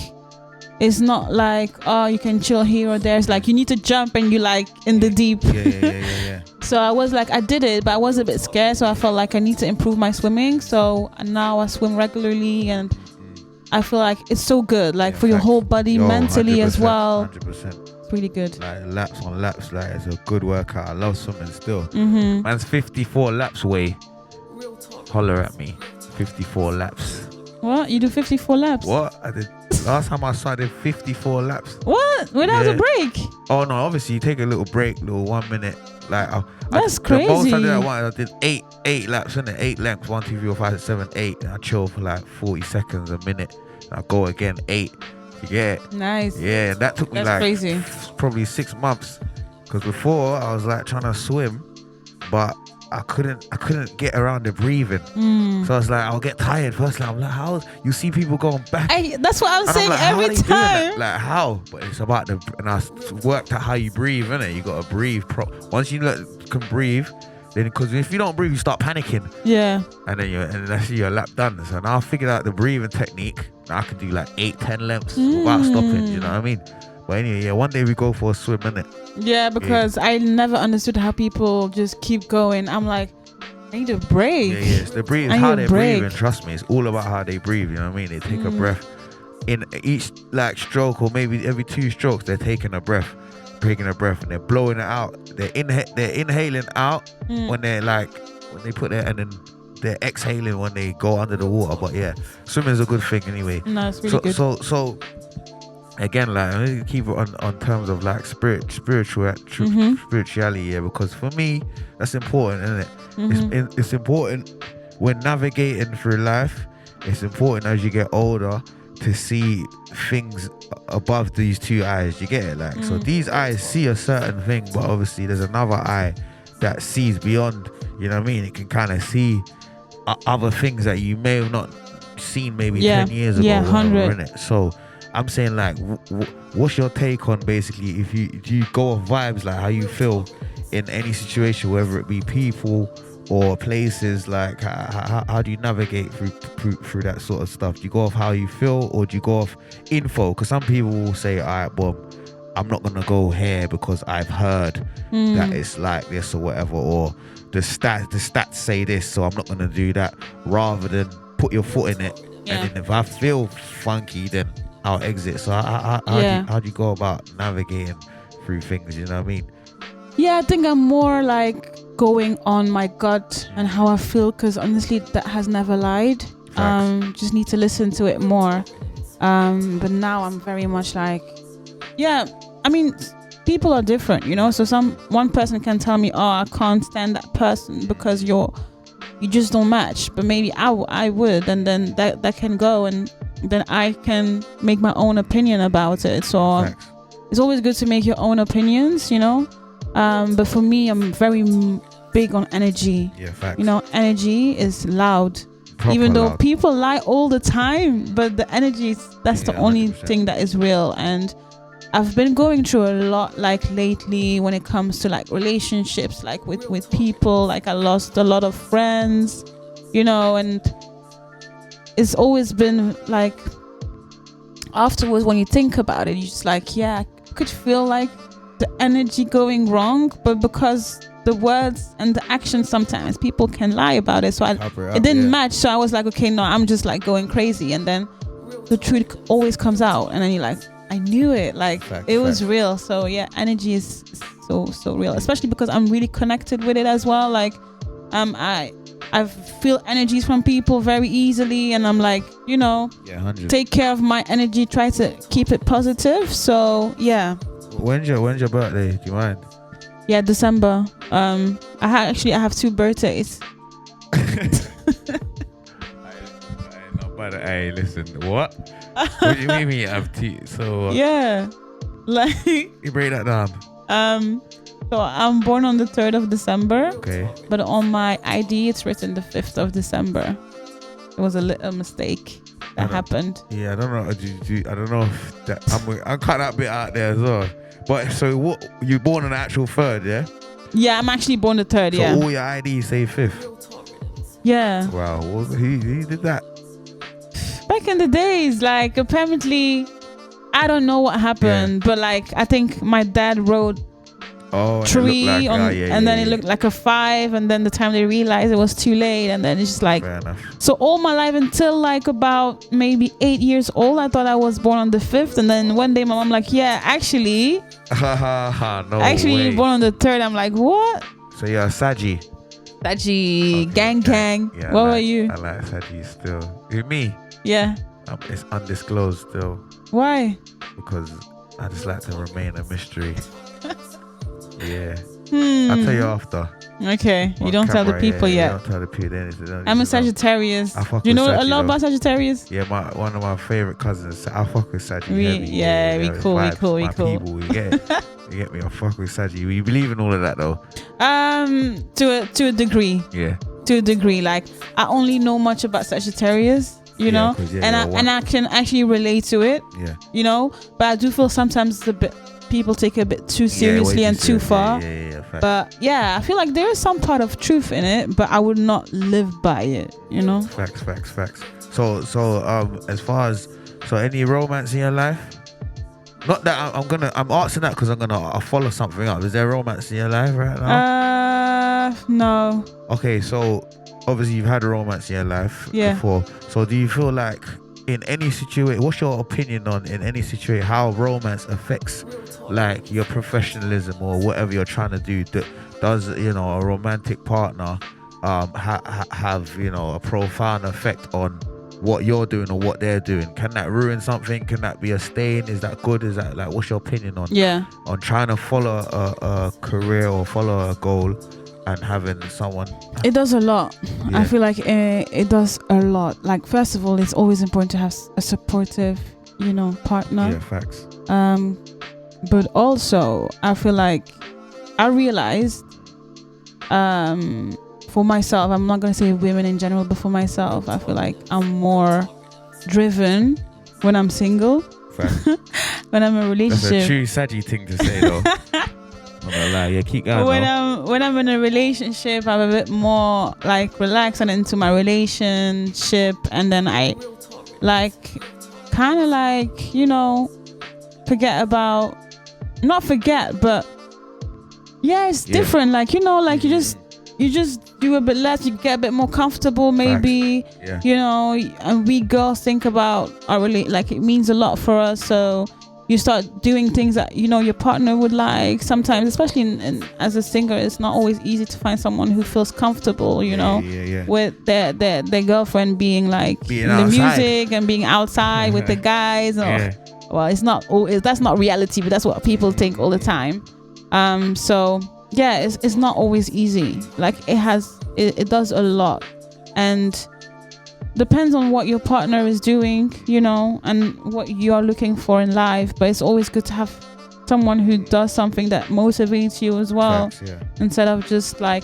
it's not like, oh, you can chill here or there. It's like you need to jump and you like in the deep. Yeah. So I was like, I did it, but I was a bit scared. So I felt like I need to improve my swimming. So now I swim regularly, and I feel like it's so good, like for your whole body, mentally as well. 100%. It's really good. Like laps on laps, like it's a good workout. I love swimming still. Man's 54 laps away. Holler at me. 54 laps. What? You do 54 laps? What? I did. Last time I started 54 laps. What? Without a break? Oh no, obviously you take a little break, little 1 minute. Like that's crazy. The most I did I did eight laps, innit? 8 lengths, 1, 2, 3, 4, 5, 6, 7, 8. And I chill for like 40 seconds, a minute. And I go again, 8. Yeah. Nice. Yeah, and that took me like crazy. Probably 6 months. Because before I was like trying to swim, but I couldn't get around the breathing. So I was like, I'll get tired first. Like, I'm like, how? You see people going back. That's what I'm saying, like, every time. Like, how? But it's about and I worked out how you breathe, innit? You got to breathe. Once you can breathe, then, because if you don't breathe, you start panicking. Yeah. And then that's your lap done. So now I figured out the breathing technique. Now I can do like 8-10 lengths without stopping. You know what I mean? But anyway, one day we go for a swim, innit? Yeah, because I never understood how people just keep going. I'm like, I need a break. Yeah, it's the breathe. How they're breathing, trust me. It's all about how they breathe, you know what I mean? They take a breath in each like stroke, or maybe every 2 strokes, they're taking a breath, and they're blowing it out. They're inhaling out when they put their, and then they're exhaling when they go under the water. But yeah, swimming is a good thing anyway. No, it's really good. So again, like, I need to keep it on terms of like spirituality, yeah, because for me that's important, isn't it? It's important when navigating through life. It's important as you get older to see things above these 2 eyes. You get it? Like, so these eyes see a certain thing, but obviously there's another eye that sees beyond, you know what I mean? It can kind of see other things that you may have not seen maybe 10 years ago. Yeah, 100. Innit? So I'm saying, like, what's your take on basically, do you go off vibes, like how you feel in any situation, whether it be people or places? Like, how do you navigate through that sort of stuff? Do you go off how you feel, or do you go off info? Because some people will say, all right, well, I'm not gonna go here because I've heard that it's like this or whatever, or the stats say this, so I'm not gonna do that, rather than put your foot in it. And then if I feel funky, then I'll exit. So how do you go about navigating through things, you know what I mean? Yeah, I think I'm more like going on my gut and how I feel, because honestly that has never lied. Just need to listen to it more. But now I'm very much like, yeah, I mean, people are different, you know. So one person can tell me, oh, I can't stand that person because you just don't match, but maybe I would, and then that can go, and then I can make my own opinion about it. So it's always good to make your own opinions, but for me, I'm very big on energy. Yeah, facts. Energy is loud. Proper Even though loud. people lie all the time, but the energy, that's the only 100%. thing that is real. And I've been going through a lot, like lately, when it comes to like relationships, like with people. Like I lost a lot of friends, and it's always been like, afterwards when you think about it, you're just like, yeah, I could feel like the energy going wrong, but because the words and the actions, sometimes people can lie about it, so it didn't match. So I was like, okay, no, I'm just like going crazy, and then the truth always comes out, and then you're like, I knew it, like it was real. So yeah, energy is so real, especially because I'm really connected with it as well. Like I feel energies from people very easily, and I'm like, take care of my energy, try to keep it positive. So yeah. When's your birthday? Do you mind? Yeah, December. I have 2 birthdays. Hey, listen, what? What do you mean you have two? So yeah, like you break that down. So I'm born on the 3rd of December. Okay. But on my ID, it's written the 5th of December. It was a little mistake that happened. Yeah, I don't know. I don't know if that. I'm cut that bit out there as well. But so what? You born on the actual 3rd, yeah? Yeah, I'm actually born the 3rd. So yeah. all your IDs say 5th. Yeah. Wow. Who did that? Back in the days, like apparently, I don't know what happened, but like I think my dad wrote 3 and then it looked like a 5, and then the time they realized it was too late, and then it's just like, fair enough. So all my life until like about maybe 8 years old, I thought I was born on the 5th, and then one day my mom like, yeah, actually you're born on the 3rd. I'm like, what? So you're a Saji. Saji, gang. Yeah, What were you? I like Saji still. Who, me? Yeah. It's undisclosed still. Why? Because I just like to remain a mystery. Yeah. I'll tell you after. Okay. You don't tell the people yet. Don't tell the people anything. I'm a Sagittarius. Do you know a lot about Sagittarius? Yeah, one of my favorite cousins. I fuck with Sagittarius. We cool. People, you get it? You get me? I fuck with Sagittarius. You believe in all of that though? To a degree. Yeah. To a degree. Like I only know much about Sagittarius, and I can actually relate to it. Yeah. But I do feel sometimes it's a bit, people take it a bit too seriously and too far. Yeah. But yeah, I feel like there is some part of truth in it, but I would not live by it. Facts. So as far as any romance in your life? Not that I'm asking that because I'll follow something up. Is there romance in your life right now? No. Okay, so obviously you've had a romance in your life before. So do you feel like in any situation, what's your opinion on in any situation how romance affects like your professionalism or whatever you're trying to do? Does a romantic partner have a profound effect on what you're doing or what they're doing? Can that ruin something? Can that be a stain? Is that good? Is that like, what's your opinion on trying to follow a career or follow a goal and having someone? It does a lot. I feel like it does a lot. Like first of all, it's always important to have a supportive partner. Yeah, facts. But also I feel like I realized for myself, I'm not going to say women in general, but for myself, I feel like I'm more driven when I'm single. When I'm in a relationship. That's a true Saji thing to say though. I'm gonna lie. Yeah, keep going. When I'm in a relationship, I'm a bit more like relaxed and into my relationship, and then I like kind of like not forget, but it's different. Like you just do a bit less, you get a bit more comfortable maybe. And we girls think about our like it means a lot for us, so you start doing things that your partner would like. Sometimes, especially in as a singer, it's not always easy to find someone who feels comfortable with their girlfriend being like in the music and being outside with the guys. Well, it's not that's not reality, but that's what people think all the time. So yeah, it's not always easy. Like it does a lot, and depends on what your partner is doing, and what you're looking for in life. But it's always good to have someone who does something that motivates you as well. Facts, yeah. Instead of just like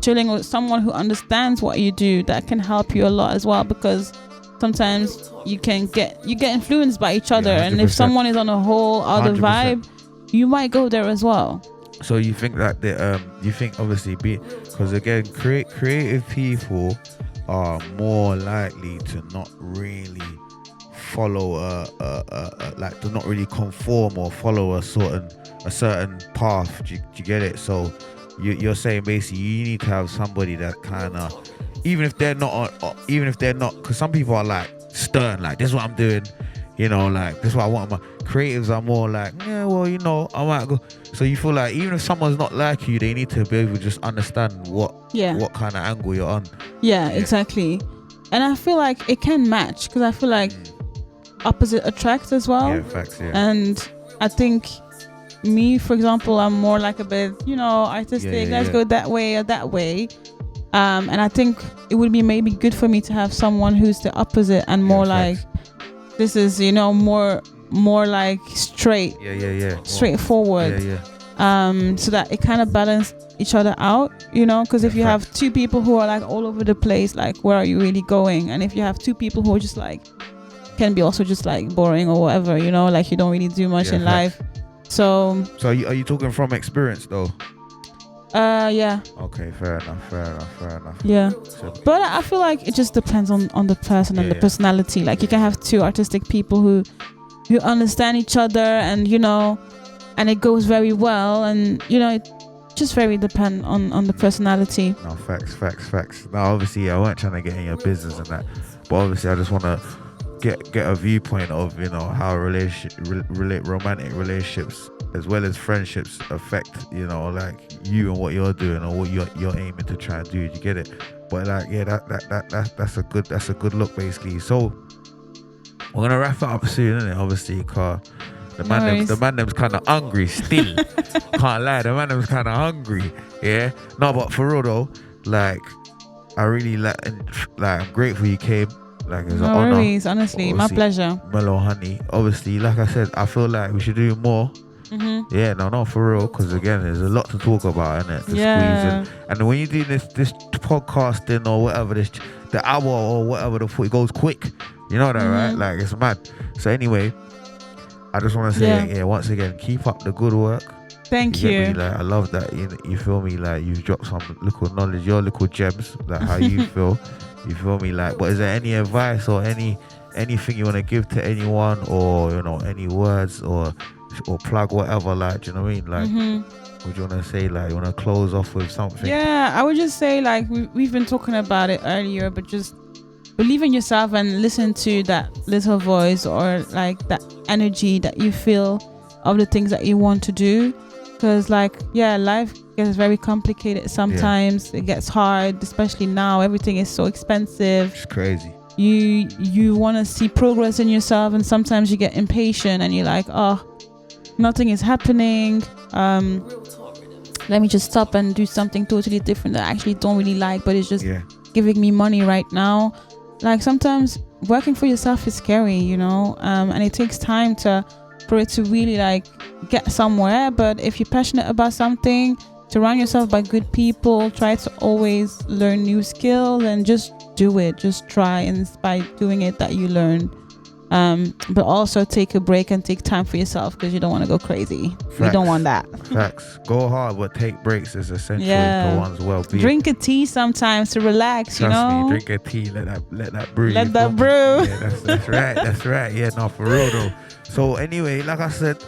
chilling with someone who understands what you do, that can help you a lot as well, because sometimes you get influenced by each other, Yeah, and if someone is on a whole other 100%. vibe, you might go there as well. So you think that you think obviously because again creative people are more likely to not really follow like to not really conform or follow a certain path. Do you get it? So you're saying basically you need to have somebody that kind of, even if they're not, because some people are like stern, like this is what I'm doing, you know, like this is what I want. My creatives are more like, yeah, well, you know, I might go. So you feel like even if someone's not like you, they need to be able to just understand what kind of angle you're on. Yeah, exactly. And I feel like it can match, because I feel like opposite attract as well. Yeah, facts, yeah. And I think me, for example, I'm more like a bit, you know, artistic. Let's go that way or that way. And I think it would be maybe good for me to have someone who's the opposite and more like, this is, you know, more like straight. Straightforward. So that it kind of balance each other out, you know, because if you have two people who are like all over the place, like where are you really going? And if you have two people who are just like, can be also just like boring or whatever, you know, like you don't really do much in life. So are you talking from experience though? Yeah. Okay, fair enough. Yeah. So, but I feel like it just depends on the person and the personality. Like you can have two artistic people who understand each other, and you know, and it goes very well, and you know, it just very depend on the personality. No, facts. Now obviously I weren't trying to get in your business and that, but obviously I just want to get a viewpoint of, you know, how romantic relationships as well as friendships affect, you know, like you and what you're doing or what you're aiming to try and do. You get it? But like, yeah, that's a good look basically. So we're gonna wrap it up soon, isn't it? Obviously, because the man them's kind of hungry still. Can't lie, the man them's kind of hungry. Yeah. No, but for real though, like I really like I'm grateful you came. Like it's an honor. Worries, honestly, my pleasure. Mellow Honey. Obviously, like I said, I feel like we should do more. Mm-hmm. Yeah, no, for real, because again, there's a lot to talk about, innit? To squeeze in. And when you do this podcasting or whatever, the hour or whatever, it goes quick. You know that, right? Like it's mad. So anyway, I just want to say, once again, keep up the good work. Thank you. Like, I love that. You feel me? Like you've dropped some little knowledge, your little gems, like how you feel. You feel me? Like, but is there any advice or anything you want to give to anyone, or you know, any words or plug whatever? Like, do you know what I mean? Like, what do you want to say? Like, you want to close off with something? Yeah, I would just say like we've been talking about it earlier, but just believe in yourself and listen to that little voice or like that energy that you feel of the things that you want to do. Because like, life gets very complicated sometimes. It gets hard, especially now. Everything is so expensive. It's crazy. You want to see progress in yourself, and sometimes you get impatient and you're like, oh, nothing is happening. Let me just stop and do something totally different that I actually don't really like, but it's just giving me money right now. Like sometimes working for yourself is scary, you know, and it takes time for it to really like get somewhere. But if you're passionate about something, surround yourself by good people, try to always learn new skills and just do it. Just try, and it's by doing it that you learn. But also take a break and take time for yourself, because you don't want to go crazy. Facts. You don't want that. Facts. Go hard, but take breaks is essential for one's well-being. Drink a tea sometimes to relax. Trust you know. Me, drink a tea. Let that brew. Let that brew. Yeah, that's right. That's right. Yeah, no, for real though. So anyway, like I said,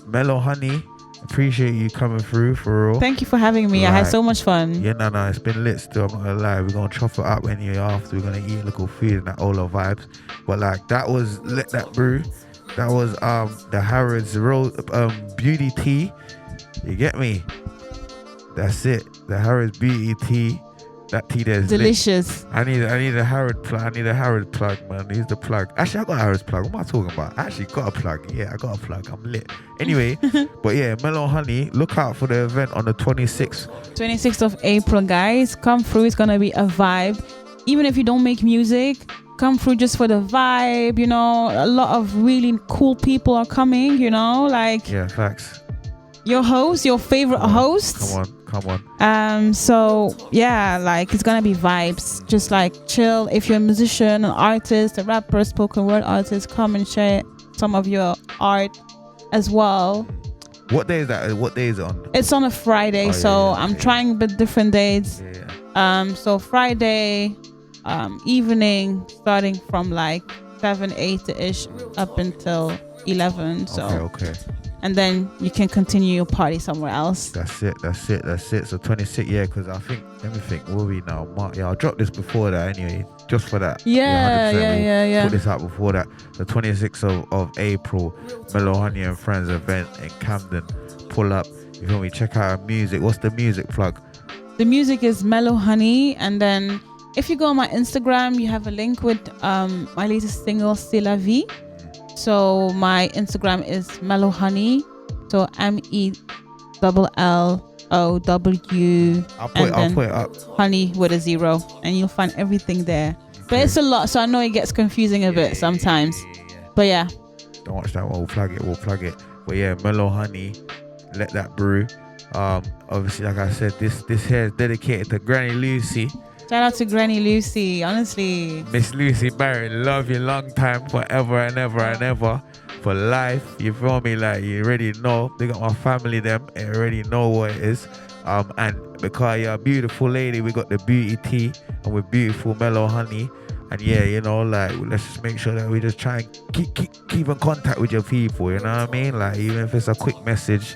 Mellow Honey, appreciate you coming through, for real. Thank you for having me. I had so much fun. Yeah, no, it's been lit still. I'm not gonna lie. We're gonna chop it up anyway after. We're gonna eat a little food and that Ola vibes. But like, that was Let That Brew. That was the Harrods Beauty Tea. You get me? That's it. The Harrods Beauty Tea. That tea there is delicious. Lit. I need a Harrod plug. I need a Harrod plug, man. Here's the plug. Actually, I got a Harrod's plug. What am I talking about? I actually got a plug. Yeah, I got a plug. I'm lit. Anyway, but yeah, Mellow Honey. Look out for the event on the 26th. 26th of April, guys. Come through. It's gonna be a vibe. even if you don't make music, come through just for the vibe. You know, a lot of really cool people are coming. You know, like facts. Your host, your favorite hosts. Come on. So yeah, like it's gonna be vibes. Just like chill. If you're a musician, an artist, a rapper, spoken word artist, come and share some of your art as well. What day is that? What day is it on? It's on a Friday, I'm trying a bit different dates. So Friday evening, starting from like 7, 8-ish up until 11. So okay. And then you can continue your party somewhere else. That's it. So 26, because I think, let me think, will we now? I'll drop this before that anyway, just for that. Yeah. Put this out before that. The 26th of April, Mellow Honey and Friends event in Camden. Pull up, you feel me? Check out our music. What's the music plug? The music is Mellow Honey, and then if you go on my Instagram, you have a link with my latest single, C'est la vie. So my Instagram is Mellow Honey. So MELLOW. I'll put it up. Honey with a 0, and you'll find everything there. Okay. But it's a lot, so I know it gets confusing a bit sometimes. But yeah. Don't watch that one. We'll plug it. But yeah, Mellow Honey, Let That Brew. Obviously, like I said, this here is dedicated to Granny Lucy. Shout out to Granny Lucy, honestly. Miss Lucy Barrett, love you long time, forever and ever, for life. You feel me? Like, you already know. They got my family, them. They already know what it is. And because you're a beautiful lady, we got the beauty tea, and we're beautiful Mellow Honey. And yeah, you know, like, let's just make sure that we just try and keep in contact with your people, you know what I mean? Like, even if it's a quick message,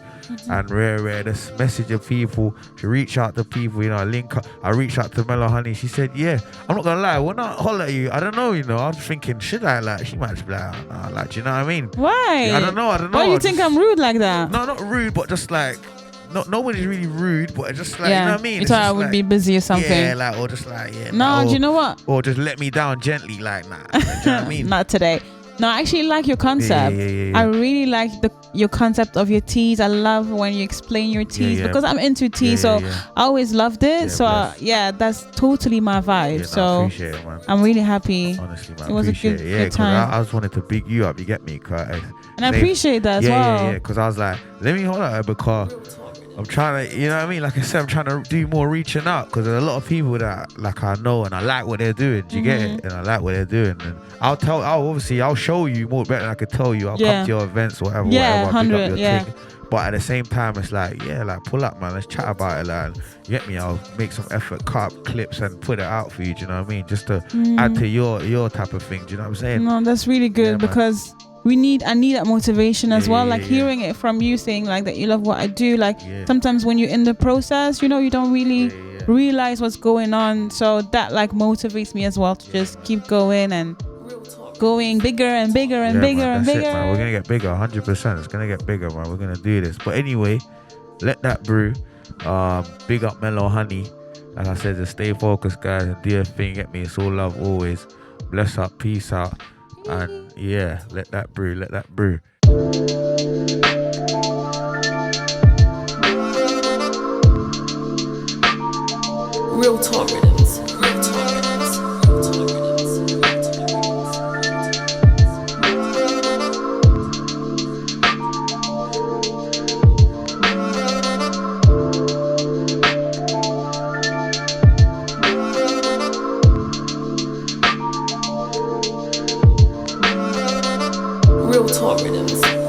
and rare, just message your people, to reach out to people, you know, link up. I reached out to Mellow Honey, she said, yeah, I'm not gonna lie, we're not holler at you. I don't know, you know, I was thinking, should I, like, she might just be like, nah, like, do you know what I mean? Why? I don't know. Why do you think I'm rude like that? No, not rude, but just like, nobody's really rude, but just like, you know what I mean? You thought I would be busy or something. Yeah, like, or just like, yeah. No, like, do you know what? Or just let me down gently, like, nah. Do you know what I mean? Not today. No, I actually like your concept. Yeah. I really like your concept of your teas. I love when you explain your teas because I'm into tea, so I always loved it. That's totally my vibe. So I appreciate it, man. I'm really happy. Honestly, man, it was a good time. I just wanted to big you up. You get me? And I appreciate that as well. Yeah. Because I was like, let me hold on, because I'm trying to, you know what I mean? Like I said, I'm trying to do more reaching out, because there's a lot of people that, like, I know and I like what they're doing. Do you get it? And I like what they're doing. And I'll show you more better than I could tell you. I'll come to your events, whatever. 100, thing. But at the same time, it's like, like, pull up, man. Let's chat about it. Like, you get me? I'll make some effort, cut up clips and put it out for you. Do you know what I mean? Just to add to your type of thing. Do you know what I'm saying? No, that's really good because I need that motivation as well. Like hearing it from you saying like that you love what I do. Like sometimes when you're in the process, you know, you don't really realize what's going on. So that like motivates me as well to just keep going and going bigger and bigger and bigger and bigger. Man. We're gonna get bigger, 100%. It's gonna get bigger, man. We're gonna do this. But anyway, Let That Brew. Big up Mellow Honey. Like I said, just stay focused, guys, and do your thing. Get me? It's all love always. Bless up, peace out. And yeah, let that brew. RealTalkRiddims. RealTalkRiddims.